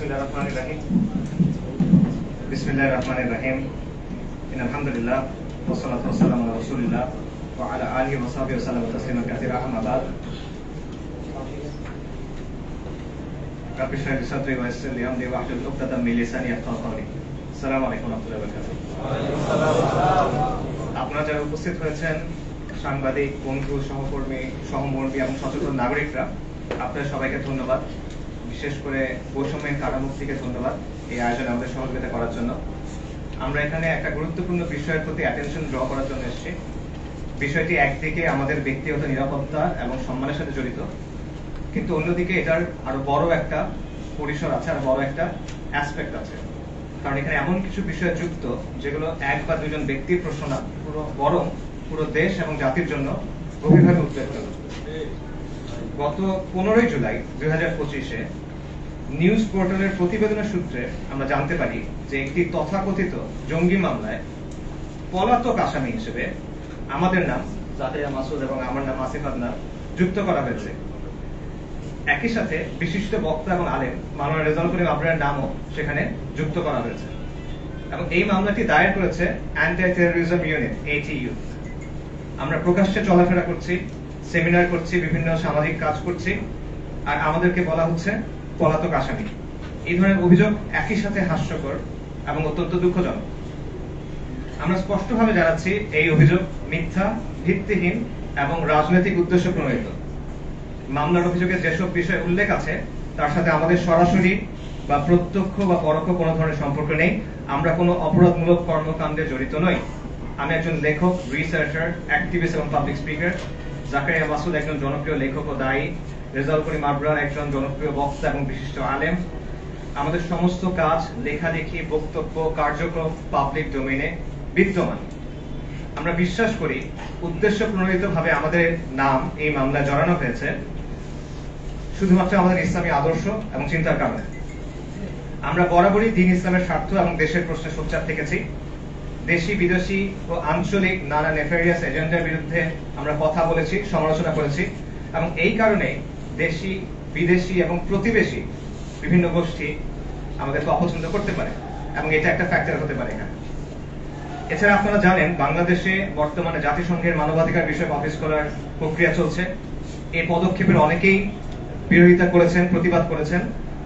Bismillahirrahmanirrahim. Bismillahirrahmanirrahim. Alhamdulillah. Wassalatu wassalamu ala Rasulillah wa ala alihi wa sahbihi wa sallam tasliman katsira amma ba'd. Rabbi shrah li sadri wa yassir li amri wahlul 'uqdatam min lisani yafqahu qawli. Assalamu alaykum wa rahmatullahi wa barakatuh. Wa alaykum আসসালাম। আপনারা যারা উপস্থিত হয়েছেন, সাংবাদিক, বন্ধু, সহকর্মী, সহমর্মী এবং সচেতন নাগরিকরা, আপনাদের সবাইকে ধন্যবাদ। বিশেষ করে বৈষম্যের কারামুক্তিকে ধন্যবাদ এই আয়োজনে আমাদের সহযোগিতা করার জন্য। আমরা এখানে একটা গুরুত্বপূর্ণ বিষয়ের প্রতি অ্যাটেনশন ড্র করার জন্য এসেছি। বিষয়টি একদিকে আমাদের ব্যক্তিগত নিরাপত্তা এবং সম্মানের সাথে জড়িত, কিন্তু অন্যদিকে এটার আরো বড় একটা পরিসর আছে, আরো বড় একটা অ্যাসপেক্ট আছে। কারণ এখানে এমন কিছু বিষয় যুক্ত যেগুলো এক বা দুজন ব্যক্তির প্রশ্ন না, বরং পুরো দেশ এবং জাতির জন্য গভীরভাবে উদ্বেগজনক। গত 15 জুলাই 2025-এ নিউজ পোর্টালের প্রতিবেদনের সূত্রে আমরা জানতে পারি যে একটি তথাকথিত জঙ্গি মামলায় পলাতক আসামি হিসেবে আমাদের নাম জাকিয়া মাসুদ এবং আমার নাম আসিফ আদনান যুক্ত করা হয়েছে। একই সাথে বিশিষ্ট বক্তা এবং আলেম মাওলানা রেজাউল করিম আবরারের নামও সেখানে যুক্ত করা হয়েছে এবং এই মামলাটি দায়ের করেছে অ্যান্টি টেররিজম ইউনিট ATU। আমরা প্রকাশ্যে চলাফেরা করছি, সেমিনার করছি, বিভিন্ন সামাজিক কাজ করছি, আর আমাদেরকে বলা হচ্ছে পলাতক আসামি। এই ধরনের অভিযোগ একই সাথে হাস্যকর এবং অত্যন্ত দুঃখজনক। আমরা স্পষ্টভাবে জানাচ্ছি এই অভিযোগ মিথ্যা, ভিত্তিহীন এবং রাজনৈতিক উদ্দেশ্য প্রণোদিত। মামলার অভিযোগে যেসব বিষয় উল্লেখ আছে তার সাথে আমাদের সরাসরি বা প্রত্যক্ষ বা পরোক্ষ কোনো ধরনের সম্পর্ক নেই। আমরা কোনো অপরাধমূলক কর্মকাণ্ডে জড়িত নই। আমি একজন লেখক, রিসার্চার, অ্যাক্টিভিস্ট এবং পাবলিক স্পিকার। জাকারিয়া মাসুদ একজন জনপ্রিয় লেখক ও দায়ী। রেজাউল করিম আবরার একজন জনপ্রিয় বক্তা এবং বিশিষ্ট আলেম। আমাদের সমস্ত কাজ, লেখালেখি, বক্তব্য, কার্যক্রম পাবলিক ডোমেইনে বিদ্যমান। আমরা বিশ্বাস করি উদ্দেশ্য প্রণোদিতভাবে আমাদের নাম এই মামলায় জড়ানো হয়েছে শুধুমাত্র আমাদের ইসলামী আদর্শ এবং চিন্তার কারণে। আমরা বরাবরই দ্বীন ইসলামের স্বার্থ এবং দেশের প্রশ্নে সোচ্চার থেকেছি। দেশি, বিদেশি ও আঞ্চলিক নানা নেফেরিয়াস এজেন্ডার বিরুদ্ধে আমরা কথা বলেছি, সমালোচনা করেছি এবং এই কারণে দেশি, বিদেশি এবং প্রতিবেশী বিভিন্ন গোষ্ঠী আমাদেরকে অপছন্দ করতে পারে এবং এটা একটা ফ্যাক্টর হতে পারে এখানে। এছাড়া আপনারা জানেন বাংলাদেশে বর্তমানে জাতিসংঘের মানবাধিকার বিষয়ক অফিস করার প্রক্রিয়া চলছে। এই পদক্ষেপের অনেকেই বিরোধিতা করেছেন, প্রতিবাদ করেছেন,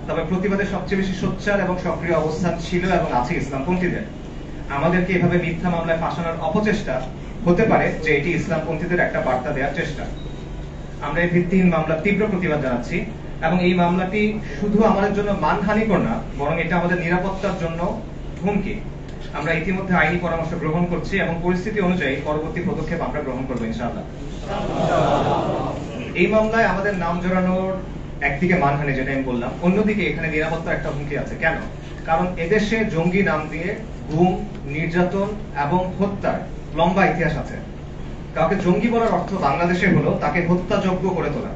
তবে প্রতিবাদের সবচেয়ে বেশি সোচ্চার এবং সক্রিয় অবস্থান ছিল এবং আছে ইসলামপন্থীদের। আমাদেরকে এভাবে মিথ্যা মামলায় ফাঁসানোর অপচেষ্টা হতে পারে যে এটি ইসলামপন্থীদের একটা বার্তা দেওয়ার চেষ্টা। আমরা এই ভিত্তিহীন মামলার তীব্র প্রতিবাদ জানাচ্ছি এবং এই মামলাটি শুধু আমাদের জন্য মানহানিকর না, বরং এটা আমাদের নিরাপত্তার জন্য হুমকি। আমরা ইতিমধ্যে আইনি পরামর্শ গ্রহণ করছি এবং পরিস্থিতি অনুযায়ী পরবর্তী পদক্ষেপ আমরা গ্রহণ করবো ইনশাআল্লাহ। এই মামলায় আমাদের নাম জড়ানোর একদিকে মানহানি, যেটা আমি বললাম, অন্যদিকে এখানে নিরাপত্তার একটা হুমকি আছে। কেন? কারণ এদেশে জঙ্গি নাম দিয়ে গুম, নির্যাতন এবং হত্যার লম্বা ইতিহাস আছে। কাউকে জঙ্গি বলার অর্থ বাংলাদেশে হলো তাকে হত্যাযোগ্য করে তোলা।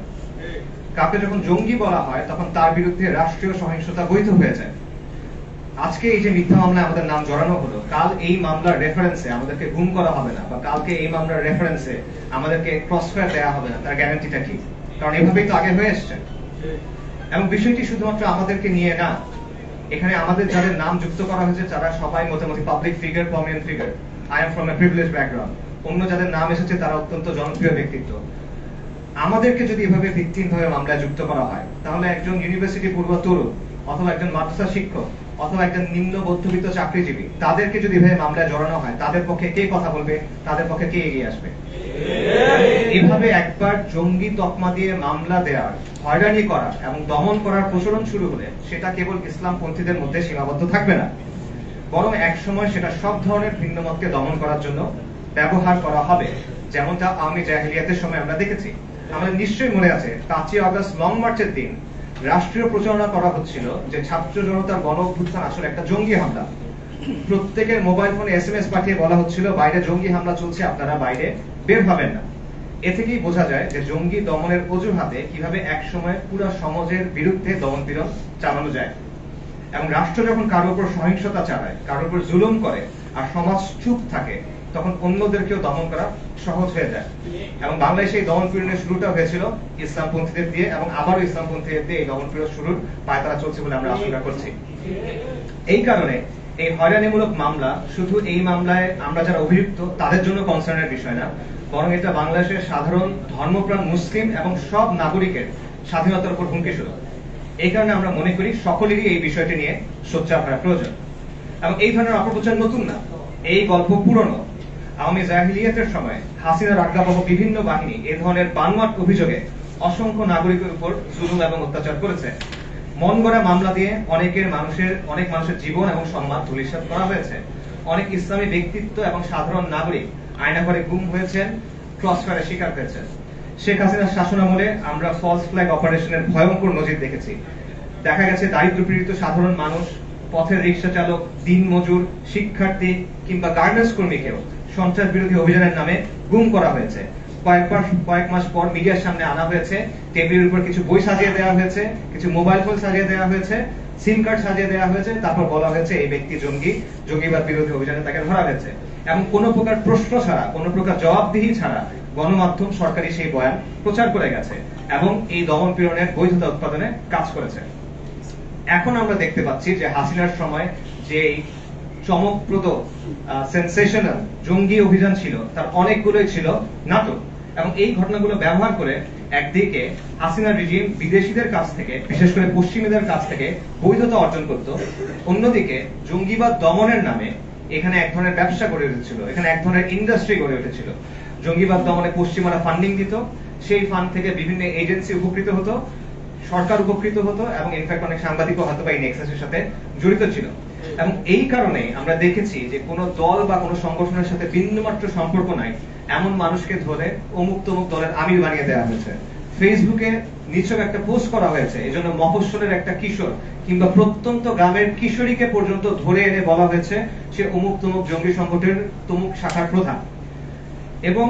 কাউকে যখন জঙ্গি বলা হয় তখন তার বিরুদ্ধে রাষ্ট্রীয় সহিংসতা বৈধ হয়ে যায়। আজকে এই যে মিথ্যা মামলায় আমাদের নাম জড়ানো হলো, কাল এই মামলার রেফারেন্সে আমাদেরকে গুম করা হবে না, বা কালকে এই মামলার রেফারেন্সে আমাদেরকে ক্রসফায়ার দেওয়া হবে না, তার গ্যারান্টিটা কি? কারণ এভাবেই তো আগে হয়ে এসছে। এবং বিষয়টি শুধুমাত্র আমাদেরকে নিয়ে না, এখানে আমাদের যাদের নাম যুক্ত করা হয়েছে তারা সবাই মোটামুটি public figure, prominent figure. I am from a privilege background. অন্য যাদের নাম এসেছে তারা অত্যন্ত জনপ্রিয় ব্যক্তিত্ব। আমাদেরকে যদি এভাবে ভিত্তিহীনভাবে মামলায় যুক্ত করা হয়, তাহলে একজন ইউনিভার্সিটি পূর্ব তরুণ অথবা একজন মাদ্রাসা শিক্ষক অথবা একজন নিম্ন মধ্যবিত্ত চাকরিজীবী, তাদেরকে যদি এভাবে মামলায় জড়ানো হয়, তাদের পক্ষে কে কথা বলবে? তাদের পক্ষে কে এগিয়ে আসবে? এভাবে একবার জঙ্গি তকমা দিয়ে মামলা দেওয়ার, হয়রানি করা এবং দমন করার প্রচলন শুরু হলে সেটা কেবল ইসলামপন্থীদের মধ্যে সীমাবদ্ধ থাকবে না, বরং একসময় সেটা সব ধরনের ভিন্ন মতকে দমন করার জন্য ব্যবহার করা হবে, যেমনটা আওয়ামী জাহেলিয়াতের সময় আমরা দেখেছি। আমাদের নিশ্চয়ই মনে আছে 5ই আগস্ট লং মার্চের দিন রাষ্ট্রীয় প্রচারণা করা হচ্ছিল যে ছাত্র জনতার গণ অভ্যুত্থান আসলে একটা জঙ্গি হামলা। প্রত্যেকের মোবাইল ফোনে SMS পাঠিয়ে বলা হচ্ছিল বাইরে জঙ্গি হামলা চলছে, আপনারা বাইরে বের হবেন না। এ থেকেই বোঝা যায় যে জঙ্গি দমনের অজুহাতে কিভাবে এক সময় পুরো সমাজের বিরুদ্ধে দমন পীড়ন চালানো যায়। এবং রাষ্ট্র যখন কারোর উপর সহিংসতা চালায়, কারোর উপর জুলুম করে আর সমাজ চুপ থাকে, তখন অন্যদেরকেও দমন করা সহজ হয়ে যায়। এবং বাংলাদেশে এই দমন পীড়নের শুরুটা হয়েছিল ইসলামপন্থীদের দিয়ে, এবং আবারও ইসলামপন্থীদের দিয়ে এই দমন পীড়ন শুরুর পায়তারা চলছে বলে আমরা আশঙ্কা করছি। এই কারণে এই হয়রানিমূলক মামলা শুধু এই মামলায় আমরা যারা অভিযুক্ত তাদের জন্য কনসার্নের বিষয় না, বরং এটা বাংলাদেশের সাধারণ ধর্মপ্রাণ মুসলিম এবং সব নাগরিকের স্বাধীনতার উপর হুমকি স্বরূপ। এই কারণে আমরা মনে করি সকলেরই এই বিষয়টি নিয়ে সোচ্চার হওয়া প্রয়োজন। এবং এই ধরনের অপপ্রচার নতুন না, এই গল্প পুরনো। আওয়ামী জাহিলিয়াতের সময় হাসিনার আজ্ঞাবহ বিভিন্ন বাহিনী এ ধরনের বানোয়াট অভিযোগে অসংখ্য নাগরিকের উপর জুলুম এবং অত্যাচার করেছে। মন গড়া মামলা দিয়ে অনেক মানুষের জীবন এবং সম্মান ধূলিসাৎ করা হয়েছে। অনেক ইসলামী ব্যক্তিত্ব এবং সাধারণ নাগরিক আয়নাঘরে গুম হয়েছেন, ক্রসফায়ারের শিকার হয়েছেন। শেখ হাসিনার শাসনামলে আমরা ফলস ফ্ল্যাগ অপারেশনের ভয়ঙ্কর নজির দেখেছি। দেখা গেছে দারিদ্র পীড়িত সাধারণ মানুষ, পথের রিক্সা চালক, দিনমজুর, শিক্ষার্থী কিংবা গার্মেন্টস কর্মীকেও সন্ত্রাস বিরোধী অভিযানের নামে গুম করা হয়েছে। কয়েক মাস পর মিডিয়ার সামনে আনা হয়েছে, টেবিলের উপর কিছু বই সাজিয়ে দেওয়া হয়েছে, কিছু মোবাইল ফোন সাজিয়ে দেওয়া হয়েছে, সিম কার্ড সাজিয়ে দেওয়া হয়েছে, তারপর বলা হয়েছে এই ব্যক্তি জঙ্গিবাদ বিরোধী অভিযানে তাকে ধরা হয়েছে। এবং কোনো প্রকার প্রশ্ন ছাড়া, কোনো প্রকার জবাবদিহি ছাড়া গণমাধ্যম সরকারি সেই বয়ান প্রচার করে গেছে এবং এই দমন পীড়নের বৈধতা উৎপাদনে কাজ করেছে। এখন আমরা দেখতে পাচ্ছি যে হাসিনার সময় যে চমকপ্রদ সেনসেশনাল জঙ্গি অভিযান ছিল তার অনেকগুলোই ছিল নাটক। এবং এই ঘটনাগুলো ব্যবহার করে একদিকে হাসিনা রিজিম বিদেশিদের কাছ থেকে, বিশেষ করে পশ্চিমীদের কাছ থেকে বৈধতা অর্জন করত, অন্যদিকে জঙ্গিবাদ দমনের নামে এখানে এক ধরনের ব্যবসা গড়ে উঠেছিল, এখানে এক ধরনের ইন্ডাস্ট্রি গড়ে উঠেছিল। জঙ্গিবাদ দমনে পশ্চিমারা ফান্ডিং দিত, সেই ফান্ড থেকে বিভিন্ন এজেন্সি উপকৃত হতো, সরকার উপকৃত হতো, এবং ইনফ্যাক্ট অনেক সাংবাদিকও হয়তো বা এই নেক্সাসের সাথে জড়িত ছিল। এবং এই কারণে আমরা দেখেছি যে কোনো দল বা কোনো সংগঠনের সাথে বিন্দুমাত্র সম্পর্ক নাই এমন মানুষকে ধরে অমুক তমুক দলের আমির বানিয়ে দেওয়া হয়েছে। ফেসবুকে নিছক একটা পোস্ট করা হয়েছে, এজন্য মফস্বলের একটা কিশোর কিংবা প্রত্যন্ত গ্রামের কিশোরীকে পর্যন্ত ধরে এনে বলা হয়েছে সে অমুক তমুক জঙ্গি সংগঠনের তমুক শাখার প্রধান। এবং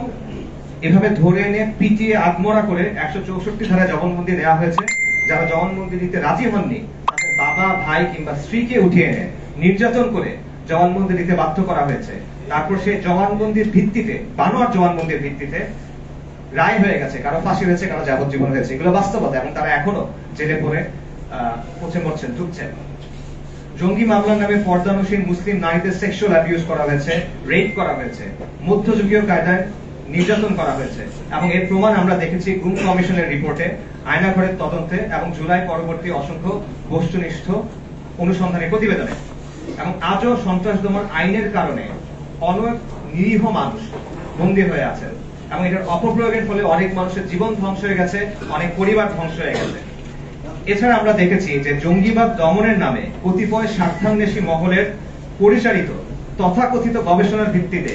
এভাবে ধরে এনে পিটিয়ে আত্মরা করে 164 ধারায় জবানবন্দি দেওয়া হয়েছে। যারা জবানবন্দি দিতে রাজি হননি তাদের বাবা, ভাই কিংবা স্ত্রীকে উঠিয়ে এনে নির্যাতন করে জবানবন্দি দিতে বাধ্য করা হয়েছে। তারপর সেই জবানবন্দির ভিত্তিতে, বানোয়ার জবানবন্দির ভিত্তিতে রায় হয়ে গেছে, কারো ফাঁসি হয়েছে, কারো যাবজ্জীবন হয়েছে। এগুলো বাস্তবতা, এবং তারা এখনো জেলে পড়ে পচে মরছেন, ঢুকছেন। জঙ্গি মামলার নামে পর্দানসীন মুসলিম নারীদের সেক্সুয়াল অ্যাবিউজ করা হয়েছে, রেপ করা হয়েছে, মধ্যযুগীয় কায়দায় নির্যাতন করা হয়েছে। এবং এর প্রমাণ আমরা দেখেছি গুম কমিশনের রিপোর্টে, আয়নাঘরের তদন্তে এবং জুলাই পরবর্তী অসংখ্য বস্তুনিষ্ঠ অনুসন্ধানী প্রতিবেদনে। এবং আজও সন্ত্রাস দমন আইনের কারণে অনেক নিরীহ মানুষ বন্দী হয়ে আছেন, এবং এটার অপপ্রয়োগের ফলে অনেক মানুষের জীবন ধ্বংস হয়ে গেছে, অনেক পরিবার ধ্বংস হয়ে গেছে। এছাড়া আমরা দেখেছি যে জঙ্গিবাদ দমনের নামে কতিপয় স্বার্থান্বেষী মহলের পরিচালিত তথাকথিত গবেষণার ভিত্তিতে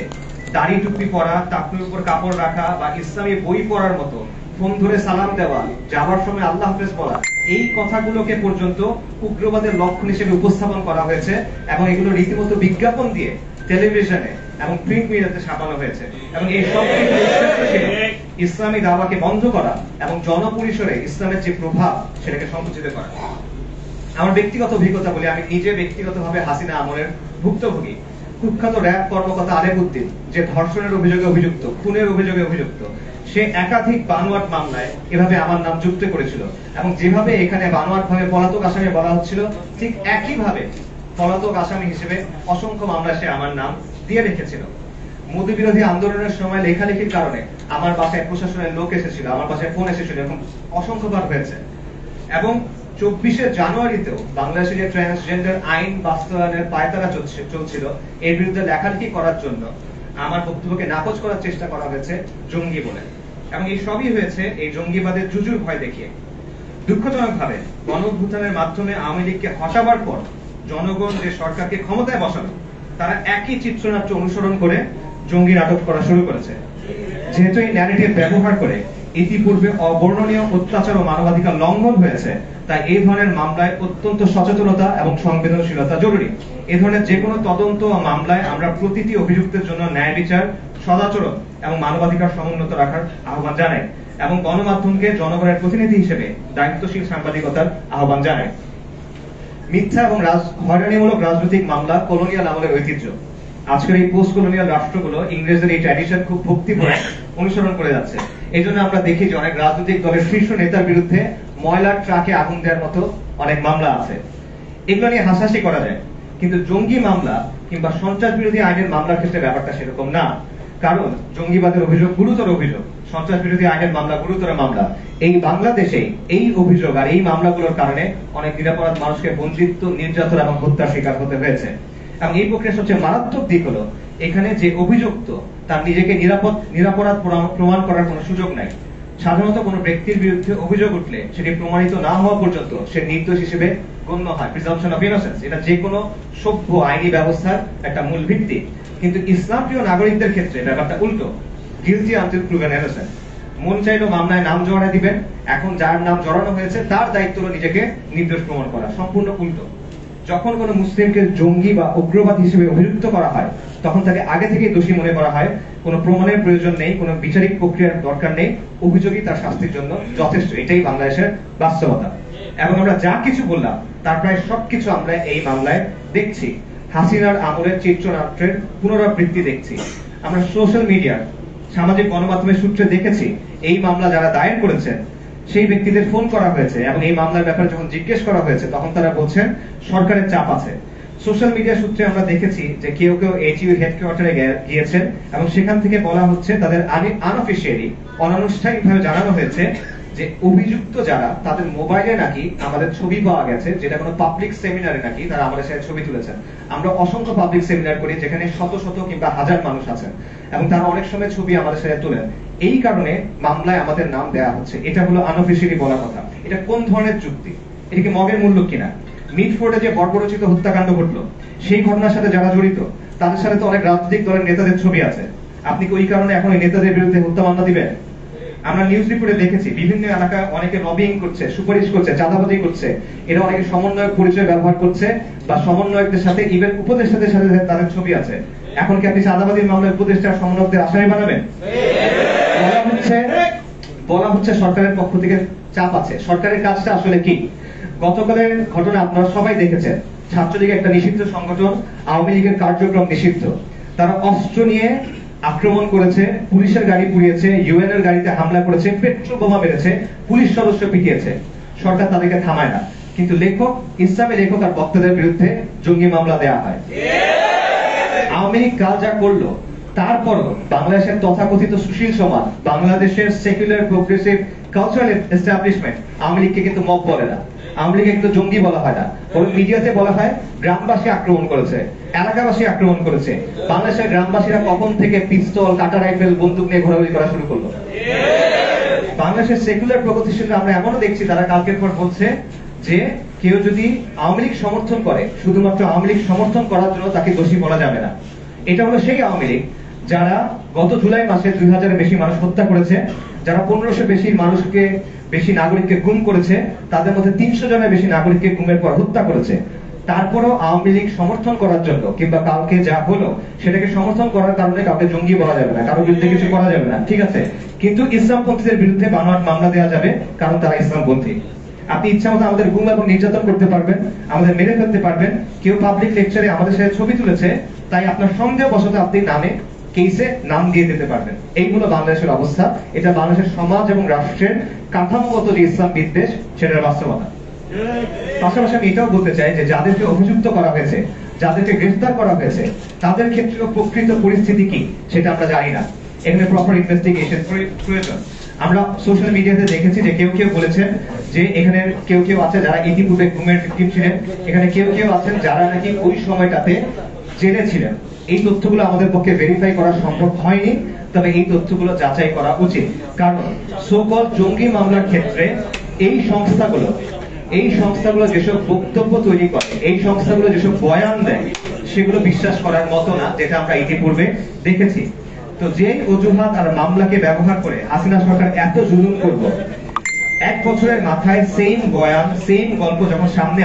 দাড়ি টুপি পরা, টাকনুর উপর কাপড় রাখা বা ইসলামী বই পড়ার মতো, ফোন ধরে সালাম দেওয়া, যাবার সময় আল্লাহ হাফেজ বলা, এই কথাগুলোকে পর্যন্ত উগ্রবাদের লক্ষণ হিসেবে উপস্থাপন করা হয়েছে। এবং এগুলো রীতিমতো বিজ্ঞাপন দিয়ে টেলিভিশনে এবং প্রিন্ট মিডিয়াতে ছাপানো হয়েছে। এবং এই সব ইসলামী দাওয়াকে বন্ধ করা এবং জনপরিসরে ইসলামের যে প্রভাব সেটাকে সংকুচিত করা। আমার ব্যক্তিগত অভিজ্ঞতা বলি, আমি নিজে ব্যক্তিগতভাবে হাসিনা আমলের ভুক্তভোগী। কুখ্যাত র্যাব কর্মকর্তা আলেপ উদ্দিন, যে ধর্ষণের অভিযোগে অভিযুক্ত, খুনের অভিযোগে অভিযুক্ত, সে একাধিক বানোয়াট মামলায় এভাবে আমার নাম যুক্ত করেছিল। এবং যেভাবে এখানে বানোয়াট ভাবে পলাতক আসামি বলা হচ্ছিল, ঠিক একইভাবে পলাতক আসামি হিসেবে অসংখ্য মামলায় সে আমার নাম দিয়ে রেখেছিল। মোদী বিরোধী আন্দোলনের সময় লেখালেখির কারণে আমার বাসায় প্রশাসনের লোক এসেছিল, আমার বাসায় ফোন এসেছিল, এরকম অসংখ্যবার হয়েছে। এবং 24শে জানুয়ারিতেও বাংলাদেশে যে ট্রান্সজেন্ডার আইন বাস্তবায়নের পায়তারা চলছিল, এর বিরুদ্ধে লেখালেখি করার জন্য আমার বক্তব্যকে নাকচ করার চেষ্টা করা হয়েছে জঙ্গি বলে। এবং এই সবই হয়েছে এই জঙ্গিবাদের জুজুর ভয় দেখিয়ে। দুঃখজনকভাবে গণঅভ্যুত্থানের মাধ্যমে আওয়ামী লীগকে হটাবার পর জনগণ যে সরকারকে ক্ষমতায় বসালো, তারা একই চিত্রনাট্য অনুসরণ করে জঙ্গি নাটক করা শুরু করেছে। যেহেতু এই ন্যারেটিভ ব্যবহার করে ইতিপূর্বে অবর্ণনীয় অত্যাচার ও মানবাধিকার লঙ্ঘন হয়েছে, তাই এই ধরনের মামলায় অত্যন্ত সচেতনতা এবং সংবেদনশীলতা জরুরি। এই ধরনের যে কোনো তদন্ত ও মামলায় আমরা প্রতিটি অভিযুক্তের জন্য ন্যায় বিচার, সদাচরণ এবং মানবাধিকার সমুন্নত রাখার আহ্বান জানাই, এবং গণমাধ্যমকে জনগণের প্রতিনিধি হিসেবে দায়িত্বশীল সাংবাদিকতার আহ্বান জানাই। মিথ্যা এবং হয়রানিমূলক রাজনৈতিক মামলা কলোনিয়াল আমলের ঐতিহ্য। আজকের এই পোস্ট কলোনিয়াল রাষ্ট্রগুলো ইংরেজদের এই ট্র্যাডিশন খুব ভক্তিভরে অনুসরণ করে যাচ্ছে। এই জন্য আমরা দেখি যে অনেক রাজনৈতিক দলের শীর্ষ নেতার বিরুদ্ধে ময়লার ট্রাকে আগুন দেওয়ার মতো অনেক মামলা আছে। এগুলো নিয়ে হাসাহাসি করা যায়, কিন্তু জঙ্গি মামলা কিংবা সন্ত্রাস বিরোধী আইনের মামলার ক্ষেত্রে ব্যাপারটা সেরকম না। কারণ জঙ্গিবাদের অভিযোগ গুরুতর অভিযোগ, সন্ত্রাস বিরোধী আইনের মামলা গুরুতর মামলা। এই বাংলাদেশে এই অভিযোগ আর এই মামলাগুলোর কারণে অনেক নিরাপরাধ মানুষকে বঞ্চিত, নির্যাতন এবং হত্যার শিকার হতে হয়েছে। এবং এই প্রক্রিয়ার সবচেয়ে মারাত্মক দিক হলো এখানে যে অভিযুক্ত তার নিজেকে নিরাপরাধ প্রমাণ করার কোনো সুযোগ নাই। সাধারণত কোনো ব্যক্তির বিরুদ্ধে অভিযোগ উঠলে সেটি প্রমাণিত না হওয়া পর্যন্ত সে নির্দোষ হিসেবে গণ্য হয়, প্রিজাম্পশন অফ ইনোসেন্স। এটা যে কোনো সভ্য আইনি ব্যবস্থার একটা মূল ভিত্তি। কিন্তু ইসলাম প্রিয় নাগরিকদের ক্ষেত্রে ব্যাপারটা উল্টো, গিলটি আনটিল প্রুভেন ইনোসেন্ট। মন চাইলো মামলায় নাম জড়ানো দিবেন, এখন যার নাম জড়ানো হয়েছে তার দায়িত্ব হলো নিজেকে নির্দোষ প্রমাণ করা। সম্পূর্ণ উল্টো। যখন কোনো মুসলিমকে জঙ্গি বা উগ্রবাদ হিসেবে অভিযুক্ত করা হয় তখন তাকে আগে থেকেই দোষী মনে করা হয়, কোনো প্রমাণের প্রয়োজন নেই, কোনো বিচারিক প্রক্রিয়ার দরকার নেই, অভিযোগই তার শাস্তির জন্য যথেষ্ট। এটাই বাংলাদেশের বাস্তবতা। এবং আমরা যা কিছু বললাম তার প্রায় সবকিছু আমরা এই মামলায় দেখছি। হাসিনার আমলের চিত্রনাট্যের পুনরাবৃত্তি দেখছি। আমরা সোশ্যাল মিডিয়ার, সামাজিক গণমাধ্যমের সূত্রে দেখেছি এই মামলা যারা দায়ের করেছেন সেই ব্যক্তিদের ফোন করা হয়েছে এবং এই মামলার ব্যাপারে যখন জিজ্ঞেস করা হয়েছে তখন তারা বলছেন সরকারের চাপ আছে। সোশ্যাল মিডিয়া সূত্রে আমরা দেখেছি যে কেউ কেউ এইচইউর হেডকোয়ার্টারে গিয়েছেন এবং সেখান থেকে বলা হচ্ছে, তাদের আনঅফিশিয়ালি, অনানুষ্ঠানিকভাবে জানানো হয়েছে যে অভিযুক্ত যারা তাদের মোবাইলে নাকি আমাদের ছবি পাওয়া গেছে, যেটা কোনো পাবলিক সেমিনারে নাকি তারা আমাদের সাথে ছবি তুলেছেন। আমরা অসংখ্য পাবলিক সেমিনার করি যেখানে শত শত কিংবা হাজার মানুষ আছেন এবং তারা অনেক সময় ছবি আমাদের সাথে তোলেন। এই কারণে মামলায় আমাদের নাম দেয়া হচ্ছে। এটা হলো আনঅফিশিয়ালি বলা কথা। এটা কোন ধরনের যুক্তি? এটা কি মগের মূল্য কিনা? মিডফোর্ডে যে বর্বরচিত হত্যাকাণ্ড ঘটলো সেই ঘটনার সাথে যারা জড়িত তাদের সাথে তো অনেক রাজনৈতিক দলের নেতাদের ছবি আছে। আপনি কি ওই কারণে এখন এই নেতাদের বিরুদ্ধে হত্যা মামলা দিবেন? আমরা নিউজ রিপোর্টে দেখেছি বিভিন্ন এলাকায় অনেকে লবিং করছে, সুপারিশ করছে, চাঁদাবাজি করছে। এরা অনেকে সমন্বয়ক পরিচয় ব্যবহার করছে বা সমন্বয়কদের সাথে ইভেন উপদেষ্টাদের সাথে তাদের ছবি আছে। এখন কি আপনি চাঁদাবাজির মামলায় উপদেষ্টা সমন্বয়কদের আসামি বানাবেন? বলা হচ্ছে সরকারের পক্ষ থেকে চাপ আছে। সরকারের কাজটা আসলে কি? গতকালের ঘটনা আপনারা সবাই দেখেছেন। ছাত্রলীগ একটা নিষিদ্ধ সংগঠন, আওয়ামী লীগের কার্যক্রম নিষিদ্ধ। তারা অস্ত্র নিয়ে আক্রমণ করেছে, পুলিশের গাড়ি পুড়িয়েছে, ইউএন এর গাড়িতে হামলা করেছে, পেট্রোল বোমা মেরেছে, পুলিশ সদস্য পিটিয়েছে। সরকার তাদেরকে থামায় না। কিন্তু লেখক, ইসলামী লেখক আর বক্তাদের বিরুদ্ধে জঙ্গি মামলা দেয়া হয়। আওয়ামী লীগ কাল যা করলো তারপরও বাংলাদেশের তথাকথিত সুশীল সমাজ, বাংলাদেশের secular progressive cultural establishment Awami লীগকে কিন্তু মব বলে না, আওয়ামী লীগকে কিন্তু জঙ্গি বলা হয় না। বরং মিডিয়াতে বলা হয় গ্রামবাসী আক্রমণ করেছে, এলাকাবাসী আক্রমণ করেছে। বাংলাদেশের গ্রামবাসীরা কখন থেকে পিস্তল, কাটা রাইফেল, বন্দুক নিয়ে ঘোরাঘুরি করা শুরু করলো? বাংলাদেশের সেকুলার প্রগতিশীলরা আমরা এমনও দেখছি তারা কালকের পর বলছে যে কেউ যদি আওয়ামী লীগ সমর্থন করে শুধুমাত্র আওয়ামী লীগ সমর্থন করার জন্য তাকে দোষী বলা যাবে না। এটা হলো সেই আওয়ামী লীগ যারা গত জুলাই মাসে 2000-এর বেশি মানুষ হত্যা করেছে, যারা 1500 বেশি নাগরিককে গুম করেছে, তাদের মধ্যে 300 জনের বেশি নাগরিককে গুমের পর হত্যা করেছে। তারপরও আওয়ামী লীগ সমর্থন করার জন্য কিংবা কালকে যা হলো সেটাকে সমর্থন করার কারণে কাউকে জঙ্গি বলা যাবে না, কারোর বিরুদ্ধে কিছু করা যাবে না, ঠিক আছে। কিন্তু ইসলামপন্থীদের বিরুদ্ধে বানোয়াট মামলা দেওয়া যাবে, কারণ তারা ইসলামপন্থী। আপনি ইচ্ছা মতো আমাদের গুম এবং নির্যাতন করতে পারবেন, আমাদের মেরে ফেলতে পারবেন। কেউ পাবলিক লেকচারে আমাদের সাথে ছবি তুলেছে, তাই আপনার সন্দেহবশত আপনি নামে কেসে নাম দিয়ে দিতে পারবেন। এইগুলো বাংলাদেশের অবস্থা। এটা বাংলাদেশের সমাজ এবং রাষ্ট্রের কাঠামোগত যে ইসলাম বিদ্বেষ, সেটার বাস্তবতা। পাশাপাশি আমি এটাও বলতে চাই যে যাদেরকে অভিযুক্ত করা হয়েছে, যাদেরকে গ্রেফতার করা হয়েছে, তাদের ক্ষেত্রেও প্রকৃত পরিস্থিতি কি সেটা আমরা জানি না। এখানে প্রপার ইনভেস্টিগেশন প্রয়োজন। আমরা সোশ্যাল মিডিয়াতে দেখেছি যে কেউ কেউ বলেছেন যে এখানে কেউ কেউ আছে যারা ইতিপূর্বে ঘুমের ভিকটিম ছিলেন, এখানে কেউ কেউ আছেন যারা নাকি ওই সময়টাতে জেলে ছিলেন। এই তথ্যগুলো আমাদের পক্ষে ভেরিফাই করা সম্ভব হয়নি, তবে এই তথ্যগুলো যাচাই করা উচিত। কারণ সোকল জঙ্গি মামলার ক্ষেত্রে এই সংস্থাগুলো যেসব বক্তব্য তৈরি করে, এই সংস্থাগুলো যেসব বয়ান দেয়, সেগুলো বিশ্বাস করার মতো না, যেটা আমরা ইতিপূর্বে দেখেছি। তো যে অজুহাত আর মামলাকে ব্যবহার করে হাসিনা সরকার এত জুলুম করলো, 1 বছরের মাথায় সেম বয়ান, সেম গল্প যখন সামনে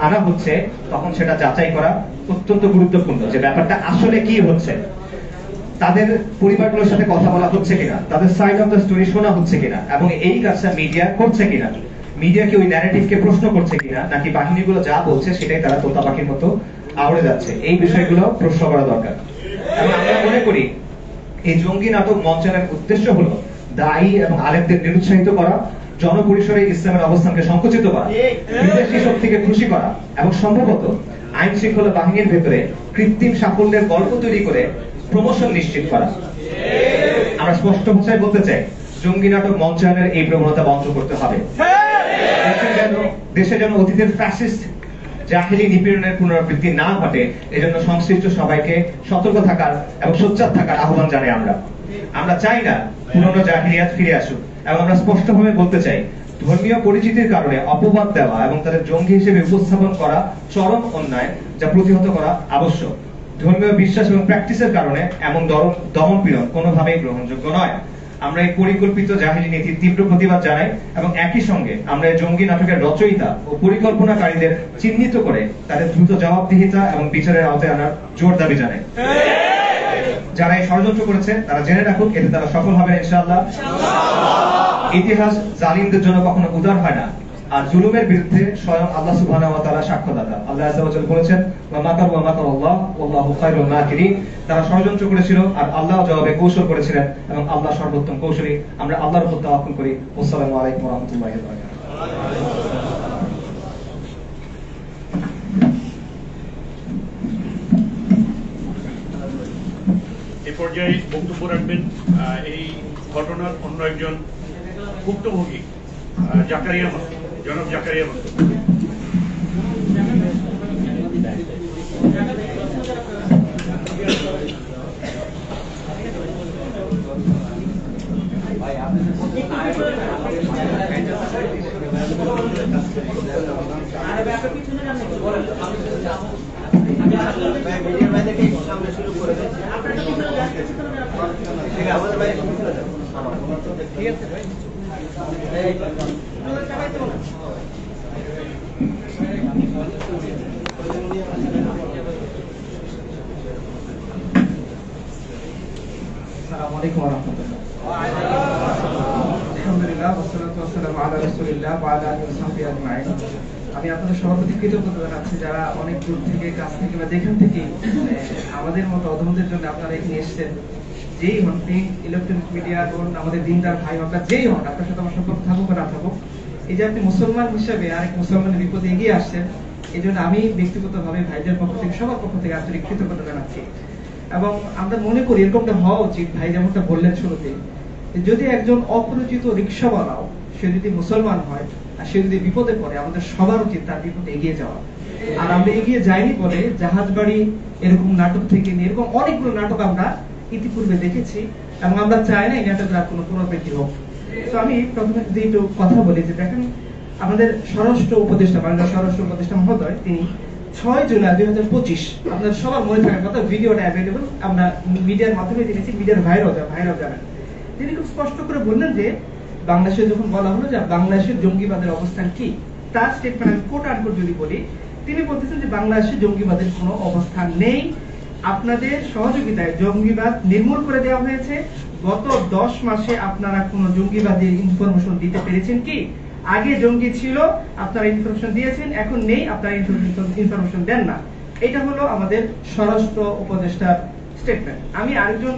আনা হচ্ছে, তখন সেটা যাচাই করা অত্যন্ত গুরুত্বপূর্ণ যে ব্যাপারটা আসলে কি হচ্ছে। তাদের পরিবারগুলোর সাথে কথা বলা হচ্ছে কিনা, তাদের সাইড অফ দ্য স্টোরি শোনা হচ্ছে কিনা, এবং এই কাজটা মিডিয়া করছে কিনা, মিডিয়া কি ওই ন্যারেটিভকে প্রশ্ন করছে কিনা, নাকি বাহিনীগুলো যা বলছে সেটাই তারা তোতা পাখির মতো আওড়ে যাচ্ছে। এই বিষয়গুলো প্রশ্ন করা দরকার। এবং আমরা মনে করি এই জঙ্গি নাটক মঞ্চায়নের উদ্দেশ্য হলো দায়ী এবং আলেমদের নিরুৎসাহিত করা, জনপরিসরে ইসলামের অবস্থানকে সংকুচিত করা, বিদেশি শক্তিকে খুশি করা এবং সম্ভবত আইন শৃঙ্খলা বাহিনীর ভেতরে কৃত্রিম সাফল্যের গল্প তৈরি করে প্রমোশন নিশ্চিত করা। আমরা স্পষ্ট ভাষায় বলতে চাই, জঙ্গি নাটক মঞ্চায়নের এই প্রবণতা বন্ধ করতে হবে। দেশে যেন অতীতের ফ্যাসিস্ট জাহেলি নিপীড়নের পুনরাবৃত্তি না ঘটে, এজন্য সংশ্লিষ্ট সবাইকে সতর্ক থাকার এবং সোচ্চার থাকার আহ্বান জানাই। আমরা চাই না পুরনো জাহিলিয়াত ফিরে আসুক, এবং আমরা স্পষ্টভাবে বলতে চাই, ধর্মীয় পরিচিতির কারণে অপবাদ দেওয়া এবং তাদের জঙ্গি হিসেবে উপস্থাপন করা চরম অন্যায়, যা প্রতিহত করা আবশ্যক। ধর্মীয় বিশ্বাস এবং প্র্যাকটিসের কারণে এমন দমন পীড়ন কোনোভাবেই গ্রহণযোগ্য নয়। আমরা এই পরিকল্পিত জাহিলি নীতির তীব্র প্রতিবাদ জানাই এবং একই সঙ্গে আমরা এই জঙ্গি নাটকের রচয়িতা ও পরিকল্পনাকারীদের চিহ্নিত করে তাদের দ্রুত জবাবদিহিতা এবং বিচারের আওতায় আনার জোর দাবি জানাই। যারা এই ষড়যন্ত্র করেছে তারা জেনে রাখুক, এতে তারা সফল হবে ইনশাআল্লাহ। ইতিহাস জালিমদের জন্য কখনো উদার হয় না, আর জুলুমের বিরুদ্ধে স্বয়ং আল্লাহ সুবহানাহু ওয়া তাআলা সাক্ষ্যদাতা। আল্লাহ আযজা ওয়া জাল্লা বলেছেন, ওয়া মাকারু ওয়া মাকারাল্লাহ ওয়াল্লাহু খায়রুল মাকিরিন। তারা ষড়যন্ত্র করেছিল আর আল্লাহ জবাবে কৌশল করেছিলেন, এবং আল্লাহ সর্বোত্তম কৌশলী। আমরা আল্লাহর উপর তাওয়াক্কুল করি। আসসালামু আলাইকুম ওয়া রাহমাতুল্লাহি ওয়া বারাকাতুহু। এই পর্যায়ে বক্তব্য রাখবেন এই ঘটনার অন্য একজন ভুক্তভোগী জাকারিয়া মাসুদ, জনাব জাকারিয়া মাসুদ। আসসালামু আলাইকুম ওয়া রাহমাতুল্লাহ। আলহামদুলিল্লাহ ওয়াসসালাতু ওয়াসসালামু আলা রাসূলিল্লাহ ওয়া আলা আলিহি ওয়া সাহবিহি আজমাইন। আমি আপনাদের সবার প্রতি কৃতজ্ঞতা জানাচ্ছি, যারা অনেক দূর থেকে, কাছ থেকে বা যেখান থেকে আমাদের মতো অধমদের জন্য আপনারা এখানে এসেছেন। যেই হন, প্রিন্ট, ইলেকট্রনিক মিডিয়া হন, আমাদের দিনদার ভাই আপনার যেই হন, আপনার সাথে আমার সম্পর্ক থাকুক বা না থাকুক, এই যে আপনি মুসলমান হিসেবে আরেক মুসলমানের বিপদে এগিয়ে আসছেন, এই জন্য আমি ব্যক্তিগতভাবে ভাইদের পক্ষ থেকে, সবার পক্ষ থেকে আন্তরিক কৃতজ্ঞতা জানাচ্ছি। এবং আমরা মনে করি এরকমটা হওয়া উচিত। ভাই যেমনটা বললেন শুরুতে, যদি একজন অপরিচিত রিক্সাওয়ালাও সে যদি মুসলমান হয় আর সে যদি বিপদে পড়ে, আমাদের সবার উচিত তার বিপদে এগিয়ে যাওয়া। আর আমরা এগিয়ে যাইনি বলে জাহাজবাড়ি এরকম নাটক থেকে নিয়ে এরকম অনেকগুলো নাটক আমরা ইতিপূর্বে দেখেছি, এবং আমরা চাই না এই নাটকের কোনো পুনরাবৃত্তি হোক। তো আমি প্রথমে যদি একটু কথা বলি, যে দেখেন আমাদের স্বরাষ্ট্র উপদেষ্টা, বাংলাদেশ স্বরাষ্ট্র উপদেষ্টা মহোদয়, তিনি 6 জুলাই 2025, আপনার সবার মনে থাকার কথা, ভিডিওটা অ্যাভেলেবল, আমরা মিডিয়ার মাধ্যমে জেনেছি, মিডিয়ার ভাইরাও জানেন। তিনি খুব স্পষ্ট করে বললেন যে বাংলাদেশে যখন বলা হলো যে বাংলাদেশের জঙ্গিবাদের অবস্থান কি, তার স্টেটমেন্ট আমি কোট আনকোট যদি বলি, তিনি বলতেছেন যে বাংলাদেশে জঙ্গিবাদের কোনো অবস্থান নেই, আপনাদের সহযোগিতায় জঙ্গিবাদ নির্মূল করে দেওয়া হয়েছে। গত 10 মাসে আপনারা কোন জঙ্গিবাদের ইনফরমেশন দিতে পেরেছেন কি? আগে জঙ্গি ছিল, আপনারা ইনফরমেশন দিয়েছেন, এখন নেই, আপনারা ইনফরমেশন দেন না। এটা হলো আমাদের স্বরাষ্ট্র উপদেষ্টার স্টেটমেন্ট। আমি আরেকজন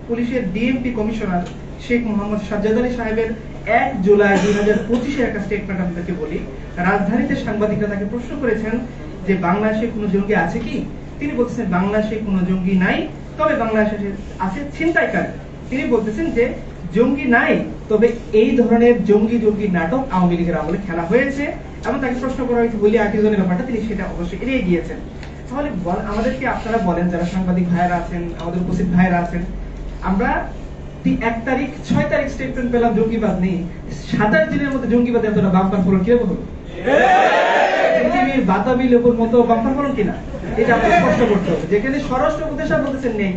পুলিশের ডিএমপি কমিশনার শেখ মোহাম্মদ সাজ্জাদ আলী সাহেবের 1 জুলাই 2025 একটা স্টেটমেন্ট আপনাদেরকে বলি। রাজধানীতে সাংবাদিকরা তাকে প্রশ্ন করেছেন যে বাংলাদেশে কোনো জঙ্গি আছে কি? তিনি বলতেছেন বাংলাদেশে কোনো জঙ্গি নাই, তবে বাংলাদেশে আছে ছিনতাইকারী। তিনি বলতেছেন যে জঙ্গি নাই, তবে এই ধরনের জঙ্গি নাটক আওয়ামী লীগের আমলে খেলা হয়েছে, এবং তাকে প্রশ্ন করা হয়েছে বলি আকিজনের ব্যাপারটা, তিনি সেটা অবশ্যই এড়িয়ে গিয়েছেন। তাহলে আমাদেরকে আপনারা বলেন, যারা সাংবাদিক ভাইয়েরা আছেন, আমাদের উপস্থিত ভাইয়েরা আছেন, আমরা 1 তারিখ 6 তারিখ স্টেটমেন্ট পেলাম জঙ্গিবাদ নেই, 27 দিনের মধ্যে জঙ্গিবাদ এতটা বাম্পার ফলন কিভাবে হলো? পৃথিবীর বাতাবির উপর মতো বাম্পার ফলন কিনা, এটা আপনাকে স্পষ্ট করতে হবে। যেখানে স্বরাষ্ট্র উপদেষ্টা বলতেছেন নেই,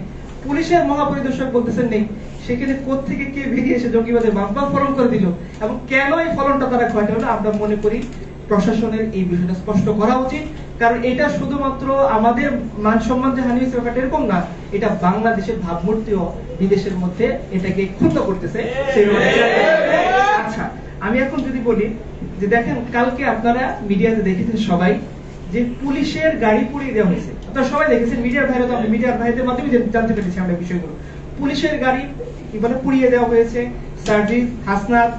পুলিশের মহাপরিদর্শক বলতেছেন নেই, সেখানে কোত্থেকে কে বেরিয়ে এসে জঙ্গিবাদের বাম্পার ফলন করে দিল, এবং কেন এই ফলনটা তারা ঘটে হলো? আমরা মনে করি প্রশাসনের এই বিষয়টা স্পষ্ট করা উচিত, কারণ এটা শুধুমাত্র আমাদের মান সম্মান যে হানি হয়েছে ব্যাপারটা এরকম না, এটা বাংলাদেশের ভাবমূর্তিও বিদেশের মধ্যে এটাকে ক্ষুণ্ণ করতেছে। আচ্ছা, আমি এখন যদি বলি যে দেখেন, কালকে আপনারা মিডিয়াতে দেখেছেন সবাই যে পুলিশের গাড়ি পুড়িয়ে দেওয়া হয়েছে। আপনারা সবাই দেখেছেন, মিডিয়ার ভাইরা তো, মিডিয়ার ভাইদের মাধ্যমে জানতে পেরেছি আমরা বিষয়গুলো। পুলিশের গাড়ি কি বলে পুড়িয়ে দেওয়া হয়েছে, সার্জিস, হাসনাত,